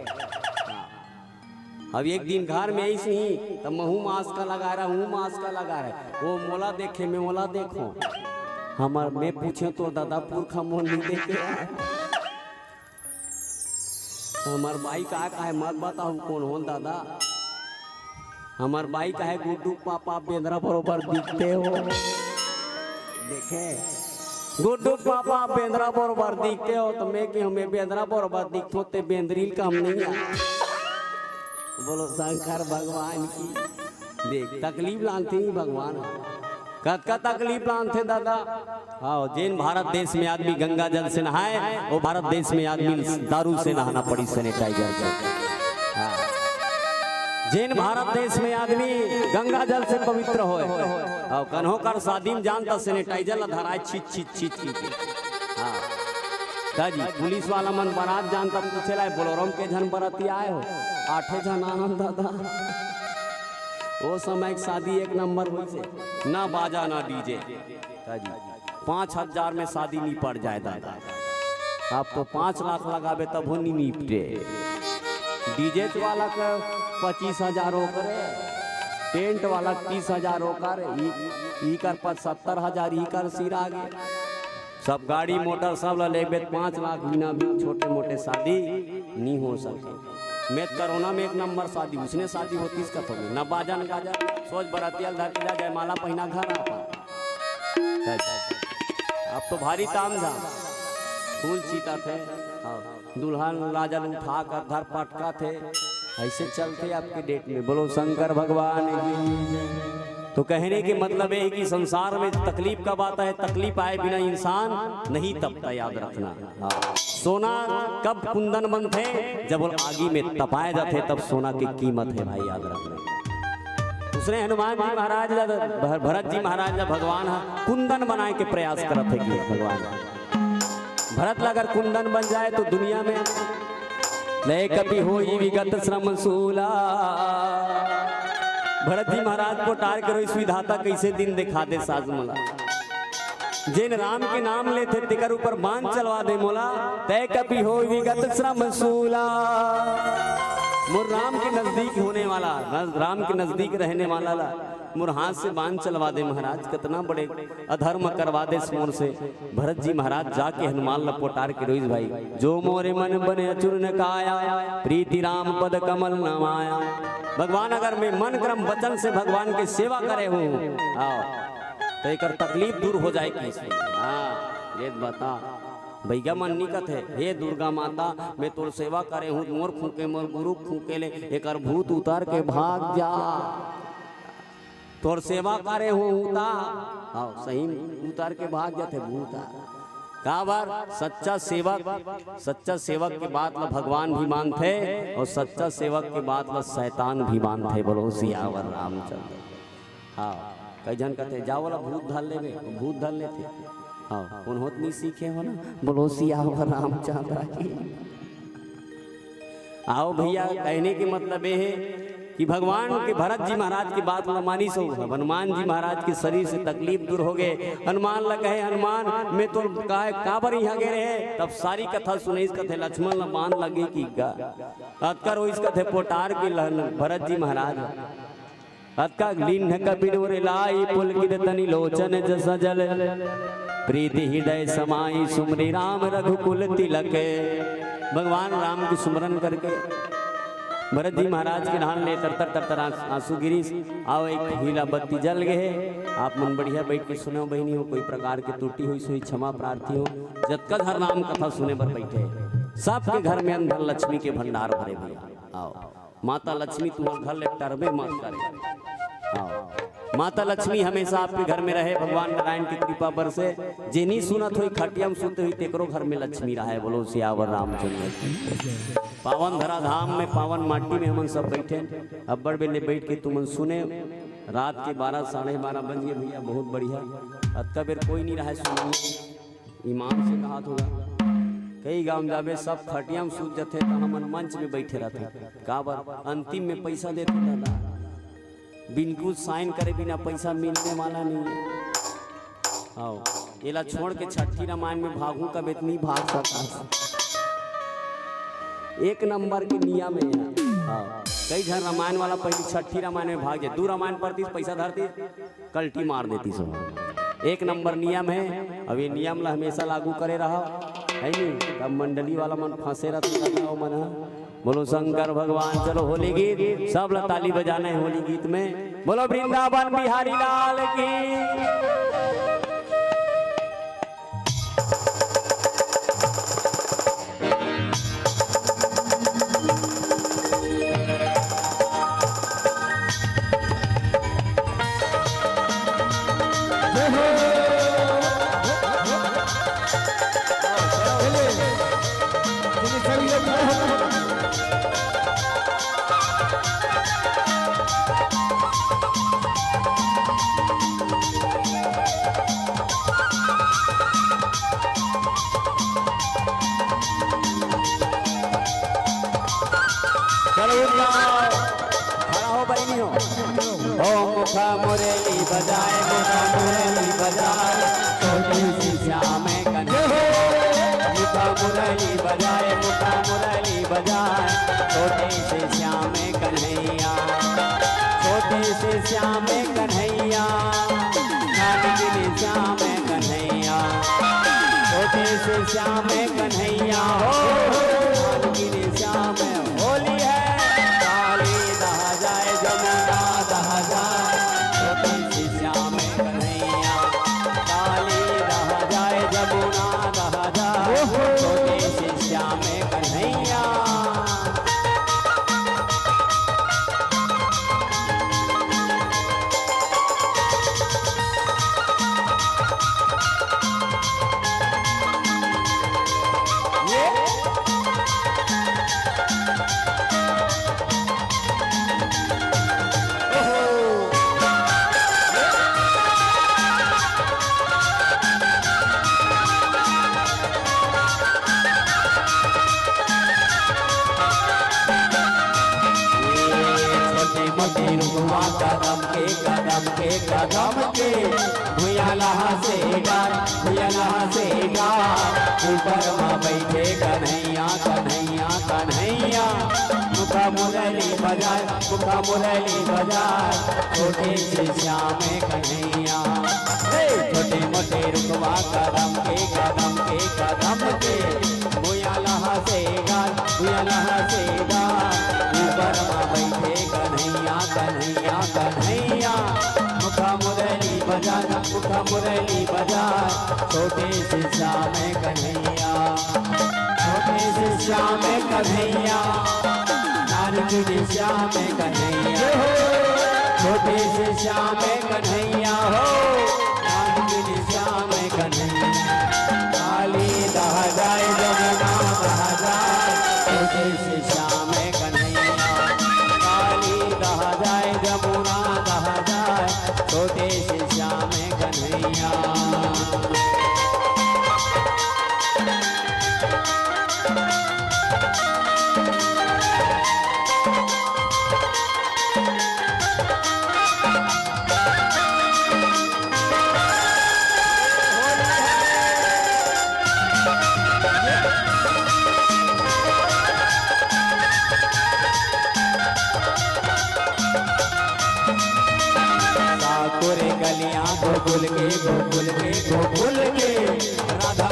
अब एक दिन घर में ऐसे ही तो महू मास्क का लगा रहा हूँ, मास्क का लगा रहा वो मोला देखे मैं मोला देखो हमार मैं पूछे तो दादा पुरखा मोल नहीं देखे। हमार भाई का है मत बताओ कौन हो दादा। हमार भाई का है गुड्डू पापा बेंद्रा बरोबर दिखते हो। देखे गुड्डू पापा बेंद्रा बरोबर दिखते हो तो मैं कि हमें बेंद्रा बरोबर दिखते होते बेंद्रील काम नहीं है। बोलो शंकर भगवान की। देख तकलीफ लानते ही भगवान कद का तकलीफ लानते दादा। हाँ जिन भारत देश में आदमी गंगा जल से नहाए वो भारत देश में आदमी दारू से नहाना पड़ी सैनिटाइजर से। हाँ जिन भारत देश में आदमी गंगा जल से पवित्र हो और कन्हो कर शादी में जानता सैनिटाइजर ला धराए छीट हाँ दादी पुलिस वाला मन बारात जानता पूछेला बोलोरम के जन बराती आए हो 8 जन आनंद दादा। वो समय एक शादी एक नंबर हुई से ना बाजा ना डीजे दादी 5000 में शादी नहीं पड़ जाए दादा। आप तो 5 लाख लगावे तब हो नहीं निपटे। डीजे वाला का 25,000 होकर टेंट वाला 30,000 होकर ई कर 70,000 ई कर सिर आगे सब गाड़ी मोटर सब ला ले 5 लाख बिना भी छोटे मोटे शादी नहीं हो सके। मैं कोरोना में एक नंबर शादी उसने शादी होती इसका तो ना बाजा न गाजा सोच बरातिया धर के जा जयमाला पहना घर आता अब तो भारी ताम झाम फूल चीता थे, दुल्हन लाजल उठा कर धर पटका थे, ऐसे चलते आपके डेट में। बोलो शंकर भगवान की। तो कहने के मतलब है कि संसार में तकलीफ कब आता है, तकलीफ आए बिना इंसान नहीं तपता, याद रखना। सोना कब कुंदन बनते, जब वो आगी में तपाए जाते तब सोना की कीमत है भाई, याद रखना। उसने हनुमान जी महाराज भरत जी महाराज भगवान कुंदन बनाए के प्रयास करते कि भगवान भरत अगर कुंदन बन जाए तो दुनिया में ले कभी हो विगत श्रम सूला। भरत जी महाराज को टार करो इस विधाता कैसे दिन दिखा दे साज मोला, जिन राम के नाम लेते तिकर ऊपर बांध चलवा दे मोला, तय कभी हो विगत श्रम सूला। मोर राम के नजदीक होने वाला, राम के नजदीक रहने वाला ला मोर हाथ से बांध चलवा दे महाराज, कितना बड़े अधर्म करवा दे मोर से। भरत जी महाराज जाके हनुमान लपोटार के रोइस भाई, जो मोरे मन बने अचुर न काया, प्रीति राम पद कमल न माया। भगवान अगर मैं मन क्रम वचन से भगवान की सेवा करे हूँ तो एक तकलीफ दूर हो जाएगी। हाँ ये बता भैया मन निकत है, हे दुर्गा माता मैं तोर सेवा करे हूँ, मोर फूके मोर गुरु फूके ले, एक भूत उतार के भाग जा, तोर सेवा करे हूँ उता। हाँ सही उतार के भाग जाते भूत। का बार सच्चा सेवक के बात ला भगवान भी मानते, और सच्चा सेवक के बात ला शैतान भी मानते। बोलो सियावर रामचंद्र। हाँ कई जन कहते जाओ वाला भूत धर ले, भूत धर लेते। हाँ कौन होत नहीं सीखे हो ना, बोलो सियावर रामचंद्र की। आओ भैया कहने के मतलब ये है कि भगवान के भरत जी महाराज की बात मानी सो, हनुमान जी महाराज के शरीर से तकलीफ दूर हो गए। हनुमान लगे हनुमान मैं तो काबर यहाँ गे रहे, तब सारी कथा सुने। इस कथे लक्ष्मण ल मान लगे कि अतकर हो, इस कथे पोटार के भरत जी महाराज अतका लीन कबिनोर लाई पुलकित तनि लोचन जस जल, प्रीति हृदय समाई सुमरि राम रघुकुल तिलक। भगवान राम की सुमरन करके भरत जी महाराज के धान ले तर तर तर आंसू गिरी। आओ एक हीला बत्ती जल गए। आप मन बढ़िया बैठ के सुनो बहनी हो, कोई प्रकार की त्रुटि हुई सोई क्षमा प्रार्थी हो। जतका घर नाम कथा सुने पर बैठे सबके घर में अंदर लक्ष्मी के भंडार भरे भैया। आओ माता लक्ष्मी तुम्हारे घर ले टरबे मत करे। आओ माता लक्ष्मी हमेशा आपके घर में रहे, भगवान नारायण की कृपा पर से। जिन्हीं सुनत हुई खटियम सुनते हुई तेकरो घर में लक्ष्मी रहा है। बोलो सियावर रामचंद्र। पावन धरा धाम में पावन माटी में हमन सब बैठे, अब्बड़ बेले बैठ के तुमन सुने। रात के 12 साढ़े 12 बज गए भैया, बहुत बढ़िया। अतका बेर कोई नहीं रहा है सुनने, ईमान से कहा होगा। कई गांव जाबे सब खटिया में सूझ जाते तो हमन मंच में बैठे रहते। का बार अंतिम में पैसा देते दादा, बिल्कुल साइन करे बिना पैसा मिलने वाला नहीं है। आओ एला छोड़ के छठी रामायण में भागू का बेतनी भाग सकता। एक नंबर के नियम है। कई घर रामायण वाला पहले छठी रामायण में भाग जाए, 2 रामायण पढ़ती पैसा धरती कल्टी मार देती सब। एक नंबर नियम है, अब ये नियम ला हमेशा लागू करे रहा है नहीं, तब मंडली वाला मन फंसे रहता मन। बोलो शंकर भगवान। चलो होली गीत सब ला ताली बजाना है होली गीत में। बोलो वृंदावन बिहारी लाल की। मुखा मुरली बजाए, मुखा मुरली बजाए, छोटी सी श्याम कन्हैया। मुखा मुरली बजाए, मुखा मुरली बजाए, छोटी सी श्याम कन्हैया। छोटी सी श्याम कन्हैया, नानकिनी श्याम कन्हैया। छोटी सी श्याम कन्हैया हो, नानकिनी श्याम। होली है काली दहा जाए, जमुना दहा जाए, छोटी सी श्याम कन्हैया। रुकवा कदम के भुया लहा से डार ऊपर माँ बैठे कन्हैया मुखा मुरली बजाय छोटे से श्याम कन्हैया छोटे मोटे रुकवा कदम के भुया लहा से डार ऊपर माँ बैठे कन्हैया मुखा मुरली बजा छोटे से श्याम कन्हैया नानक श्याम कन्हैया छोटे से श्याम कन्हैया हो नानक श्याम कन्हैया काली दह जाए जमुना बह जाए छोटे से श्याम कन्हैया काली दह जाए जमुना बह जाए छोटे से श्याम कन्हैया गलियां गोकुल के राधा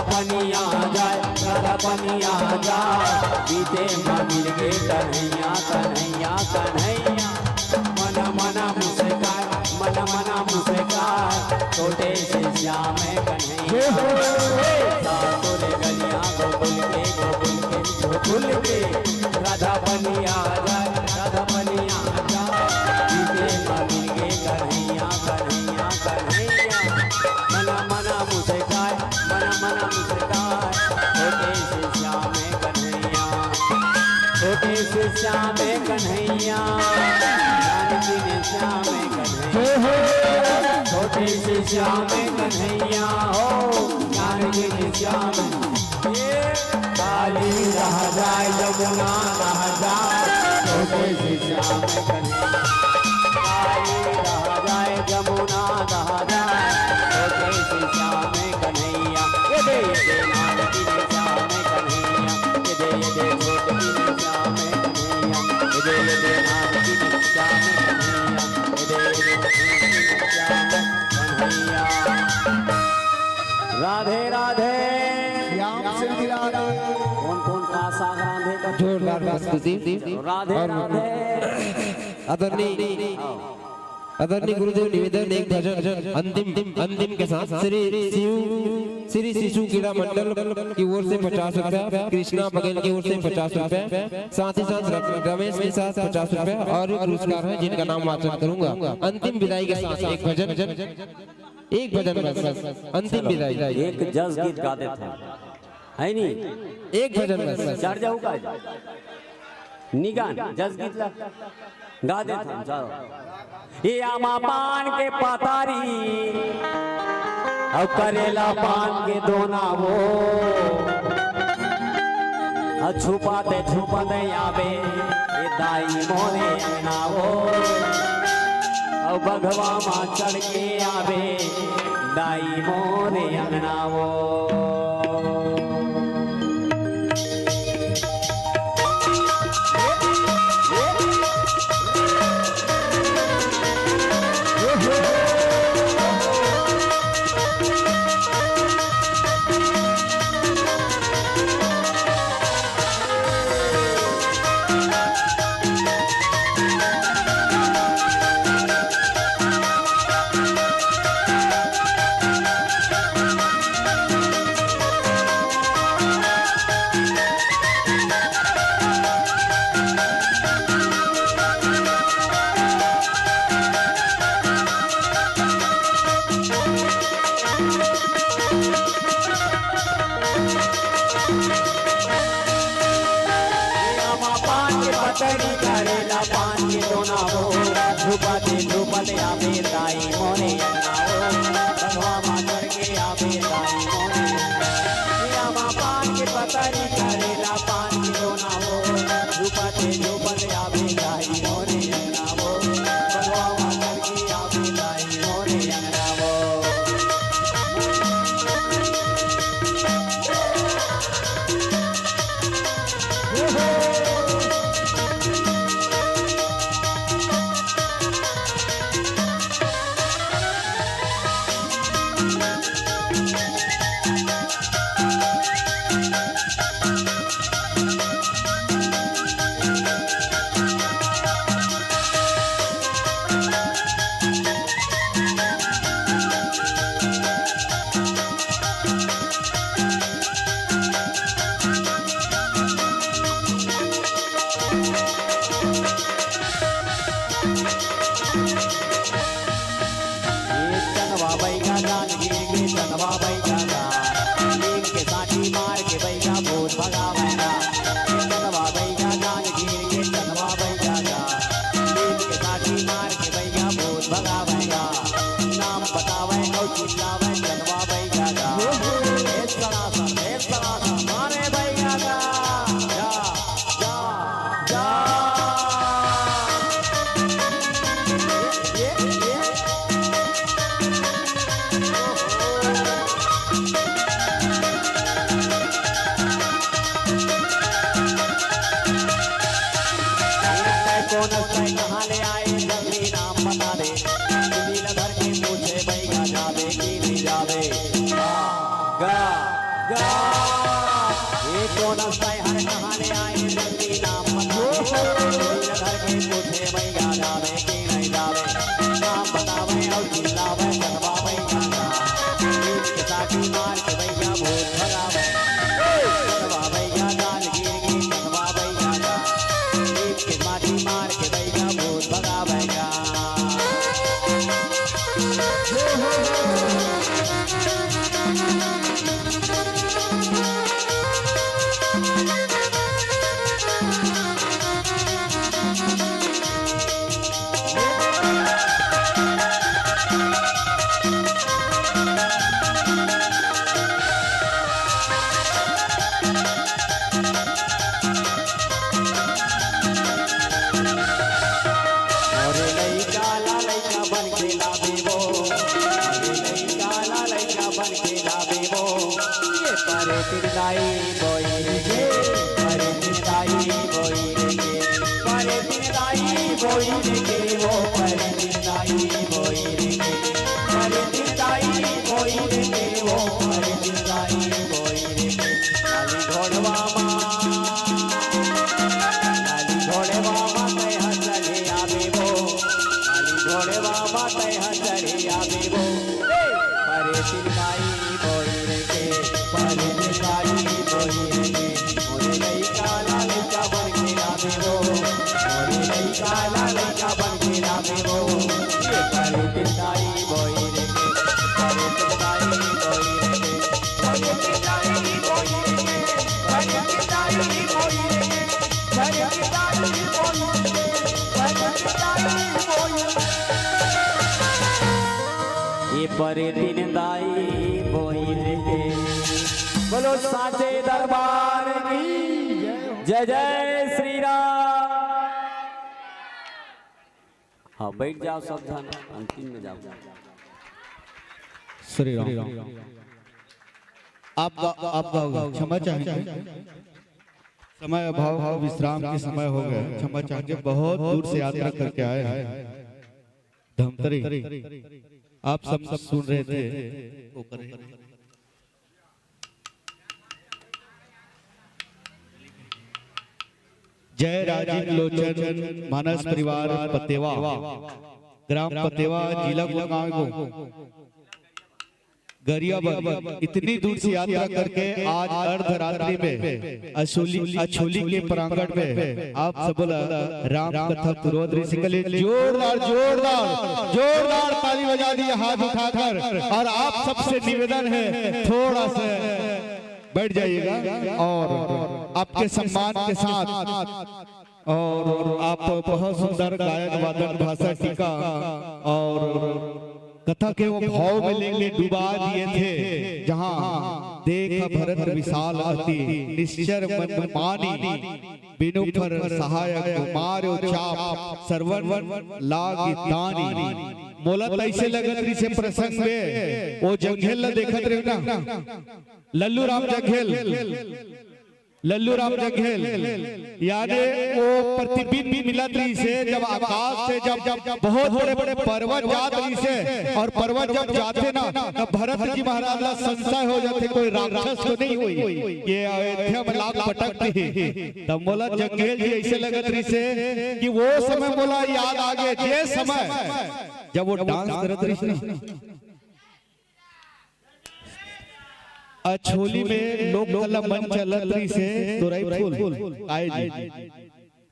पनिया जाए बीते माँ मिल के कन्हैया मना मुस्कान छोटे से श्याम कन्हैया गलियां गोकुल के राधा पनिया जाए बीते माँ मिल के कन्हैया मना मुस्कान छोटे से श्याम कन्हैया छोटे से श्याम कन्हैया हो नानक श्याम काली रह जाए जमुना रह जाए छोटे से श्याम कन्हैया काली रह जाए जमुना रह जाए छोटे से श्याम कन्हैया ये दे नानक श्याम कन्हैया ये दे छोटे श्याम कन्हैया ये दे नानक श्याम कन्हैया ये दे श्याम कन्हैया राधे राधे श्याम से मिलाना कौन का साग राधे का जोरदार प्रस्तुति राधे राधे आदरणीय गुरुदेव निवेदन एक भजन अंतिम के साथ श्री शिशु क्रीड़ा मंडल की ओर से 50 रुपया, कृष्णा बघेल की ओर से 50 रुपया, साथ ही साथ रमेश के साथ 50 रुपया और पुरस्कार है जिनका नाम वाचन करूंगा। अंतिम विदाई के साथ एक भजन बस अंतिम विदाई एक जस गीत गा देते है नहीं एक भजन बस चढ़ जाऊ का निगान जस गीत गा देते हैं चलो ये आमा पान के पतारी और करेला पान के दोना वो और छुपाते आवे ये दाई मोरे अंगना वो और बघवा माँ चढ़ के आवे दाई मोरे अंगना वो पतरी करेला पान के दोना हो धूपते आवे दाई मोरे अंगना हो बघवा माँ चढ़ के आवे दाई मोरे अंगना पान के पतरी करेला पान के दोना हो धूपते आवे दाई मोरे अंगना हो बघवा ये कौन हंसता है हर कहानी आए जल्दी नाम बतावे घर के पूछे भैया जावे कि नहीं जावे नाम बतावे और चिल्लावे चलवावे गाना के साथी मार के भैया भूत भगावे चलवावे गाना गिर गिर चलवावे गाना के माटी मार के भैया भूत भगावे परे दिन दाई बोई रे बोलो साचे दरबार की जय जय श्री राम। हाँ बैठ जाओ सब जन अंतिम में जाओ। श्री राम आप क्षमा चाहेंगे समय अभाव विश्राम के समय हो गए क्षमा चाहेंगे बहुत दूर से यात्रा करके आए हैं धमतरी आप सब सुन रहे थे वो कर जय राजीव लोचन मानस परिवार पतेवा ग्राम पतेवा जिला गुड़गांव गरियाबंद इतनी दूर से यात्रा करके आज अर्धरात्रि में अछोली के प्रांगण में आप सब राम कथा तुरोध ऋषि के लिए जोरदार जोरदार जोरदार ताली बजा दी हाथ उठाकर। और आप सबसे निवेदन है थोड़ा सा बैठ जाइएगा और आपके सम्मान के साथ और आप बहुत सुंदर गायन वादन भाषा टीका और कथा के वो भाव में लेके डुबा दिए थे जहां देख भरत विशाल अति निश्चर मन मानी बिनु पर सहायक मारो चाप सर्वन लागी तानी मोलत ऐसे लगत से प्रसंग में वो जंघेल देखत रहे ना लल्लू राम जंघेल यानी वो प्रतिबिंब मिलत रही से जब आकाश से जब बहुत बड़े बड़े पर्वत जात रही से और पर्वत जब जाते ना तब भरत जी महाराज ला संशय हो जाते कोई राक्षस तो नहीं हुई ये अयोध्या में लाख पटकती तब बोला जंघेल जी ऐसे लगत रही से कि वो समय बोला याद आ गया जे समय जब वो डांस करत रही ना अछोली में लोक कला मन चलत रही से तोरई फूल आए जी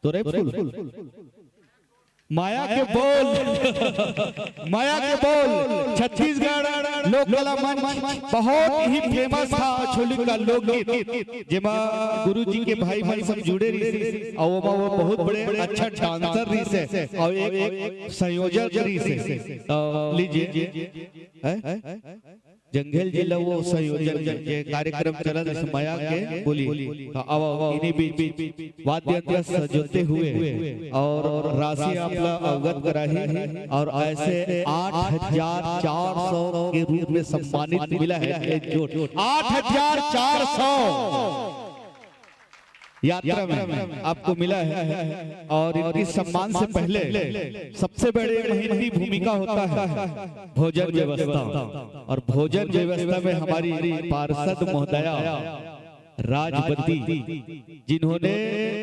तोरई फूल माया के बोल छत्तीसगढ़ लोक कला मंच बहुत ही फेमस था अछोली का लोकगीत जेमा गुरुजी के भाई भाई सब जुड़े रही और वो बहुत बड़े अच्छा डांसर रही से और एक संयोजक रही से लीजिए जंघेल जिला वो संयोजन के कार्यक्रम चला माया के बोली इन्हीं बीच वाद्य यंत्र सजोते हुए और राशि आपला अवगत कराही और ऐसे 8,400 के रूप में सम्मानित मिला है जो 8,400 यात्रा में आपको मिला है। और इनकी सम्मान से पहले सबसे बड़ी महत्वपूर्ण भूमिका होता है भोजन व्यवस्था और भोजन व्यवस्था में हमारी पार्षद महोदया राजबती, जिन्होंने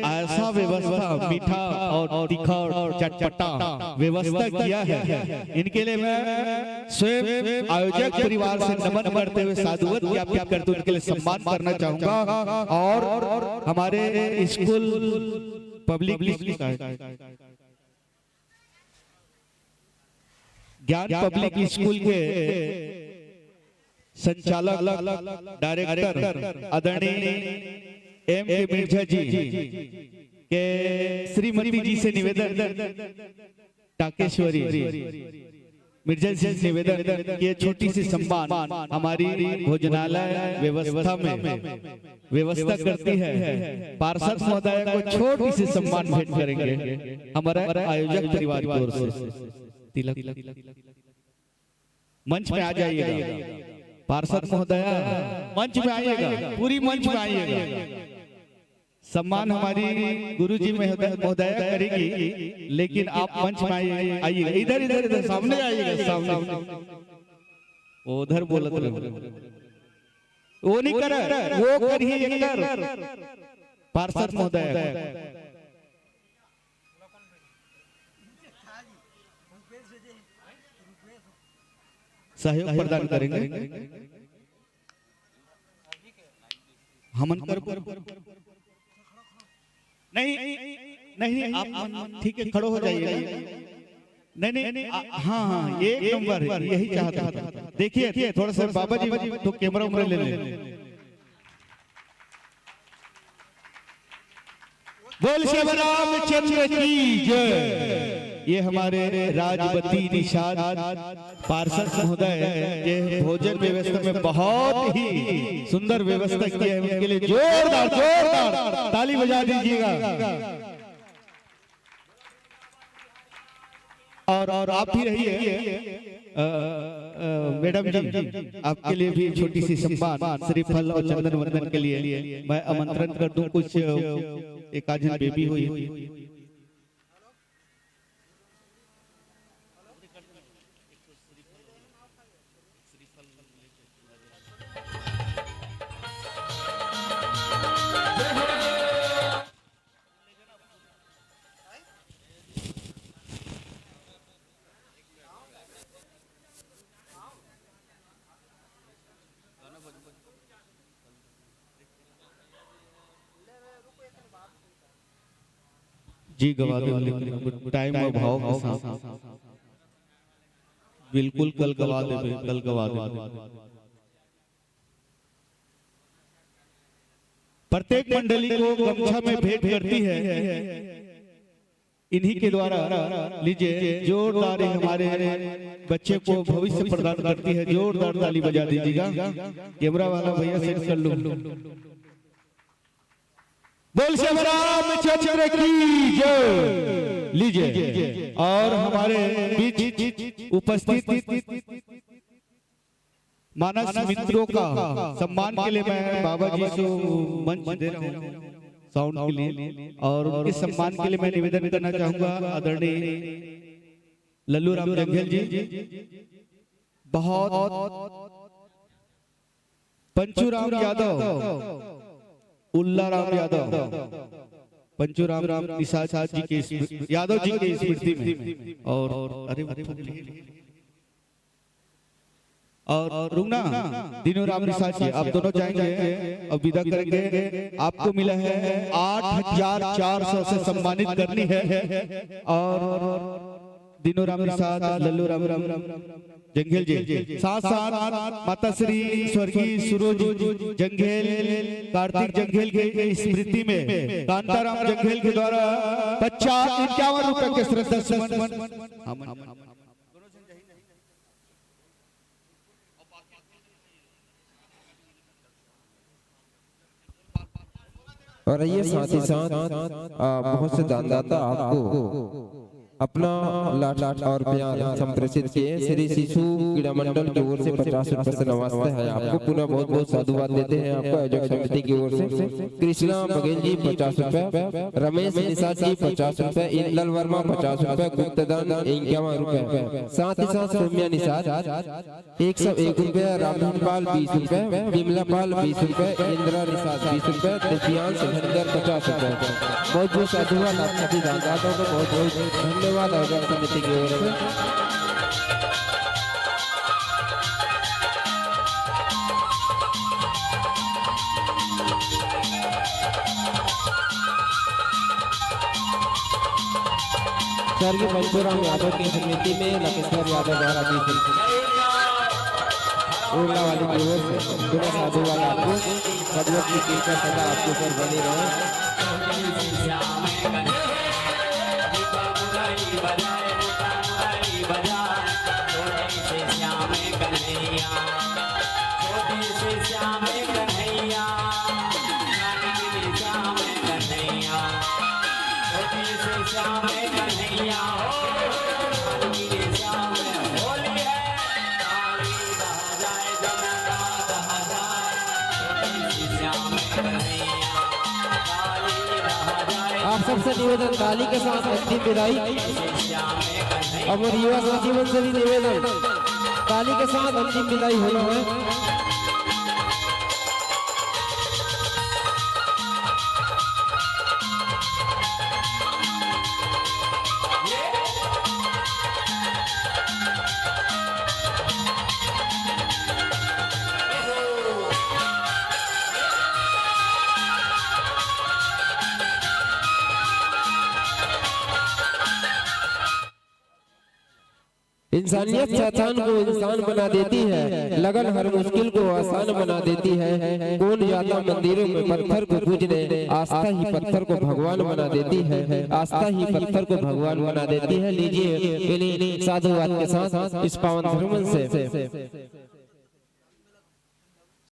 ऐसा व्यवस्था मीठा और तीखा और चटपटा व्यवस्था किया है, इनके लिए मैं स्वयं आयोजक परिवार से नमन करते हुए साधुवाद ज्ञापित करते हुए उनके लिए सम्मान करना चाहूंगा। और हमारे स्कूल पब्लिक ज्ञान पब्लिक स्कूल के संचालक डायरेक्टर आदरणीय एम के मिर्जा जी के श्रीमती जी से निवेदन, टाकेश्वरी मिर्जा जी से निवेदन कि छोटी सी सम्मान हमारी भोजनालय व्यवस्था में व्यवस्था करती है, पार्षद महोदय को छोटी सी सम्मान भेंट करेंगे हमारा आयोजक परिवार की ओर से। तिलक मंच में आ जाइएगा, पार्षद महोदय मंच में आइएगा, पूरी मंच में आइएगा। सम्मान हमारी गुरुजी महोदय करेगी, लेकिन आप मंच में आइएगा। इधर इधर इधर सामने आइएगा, सामने उधर बोलत वो नहीं कर, वो करिए पार्षद महोदय सहयोग प्रदान करेंगे। हमन कर नहीं आप ठीक है, खड़ो हो जाइए। नहीं हाँ एक नंबर यही चाहता था। देखिए थोड़ा सा बाबा जी तो कैमरा उमरा ले ले। बोल श्री रामचंद्र की जय। ये हमारे राजबती निषाद पार्षद महोदय ये भोजन व्यवस्था में बहुत ही सुंदर व्यवस्था की है, उनके लिए जोरदार जोरदार ताली बजा दीजिएगा। और आप भी रहिए मैडम जी, आपके लिए भी छोटी सी सम्मान श्रीफल और चंदन वंदन के लिए मैं आमंत्रण कर दूं। कुछ एक आजन बेबी हुई जी, गवा दे टाइम अभाव बिल्कुल कल गवा दे, कल गवा दे। प्रत्येक मंडली को गमछा में भेंट करती है, इन्हीं के द्वारा लीजिए जोरदार हमारे बच्चे को भविष्य प्रदान करती है। जोरदार ताली बजा दीजिएगा। कैमरा वाला भैया सेट कर लो। बोल श्री रामचंद्र की जय। लीजिए और हमारे बीच उपस्थित मानस मित्रों का सम्मान के लिए मैं बाबा जी को मंच दे रहा हूँ साउंड के लिए। और उनके सम्मान के लिए मैं निवेदन करना चाहूंगा आदरणीय लल्लू राम जंघेल जी, बहुत पंचूराम यादव, उल्ला राम यादव, पंचूराम निषाद जी के यादव जी की स्मृति में। और अरे और रुकना दिनू राम निषाद जी, आप दोनों जाएंगे अब विदा करेंगे। आपको मिला है 8,400 से सम्मानित करनी है। और दिनू राम निषाद, लल्लू राम जंघेल जी, साथ साथ माता श्री स्वर्गीय सुरोज जंघेल, कार्तिक जंघेल के स्मृति में कांताराम जंघेल के द्वारा 51 रुपए के श्रद्धा सुमन। और ये साथ ही साथ बहुत से दानदाता आपको अपना लाड और प्यार संप्रेषित किए। श्री शिशु क्रीड़ा मंडल की ओर से 50 रुपए से नवाजते हैं आपको। पुनः बहुत बहुत साधुवाद देते हैं आपको आयोजक समिति की ओर से। कृष्णा बघेल जी 50 रुपए, रमेश निषाद जी 50 रुपए, इंदल वर्मा 50 रुपए, गुप्तदान 51 रुपए, साथ ही साथ सौम्या निषाद 101 रुपए, रामपाल 20 रुपए, विमला पाल 20 रुपए, इंदिरा निषाद 20 रुपए, दिव्यांश धनगर 50 रुपए। बहुत बहुत साधुवाद आप सभी दानदाताओं को बहुत बहुत धन्यवाद आयोजक समिति की ओर से। स्वर्गीय पंचुराम यादव की समिति में लकेश्वर यादव द्वारा की उड़ला वाली की ओर से पूरा साधुवाद आपको। भगवत की कृपा सदा आपके ऊपर बनी रहे। आप सबसे निवेदन ताली के साथ अंतिम विदाई। और युवा साथीवन से भी निवेदन ताली के साथ अंतिम विदाई हुई है। इंसानियत शैतान को इंसान बना देती है, लगन हर मुश्किल को आसान बना देती है। कौन जाता मंदिरों में पत्थर को पूजने, आस्था ही पत्थर को भगवान बना देती है, आस्था ही पत्थर को भगवान बना देती है। लीजिए साधुवाद के साथ इस पावन धर्म से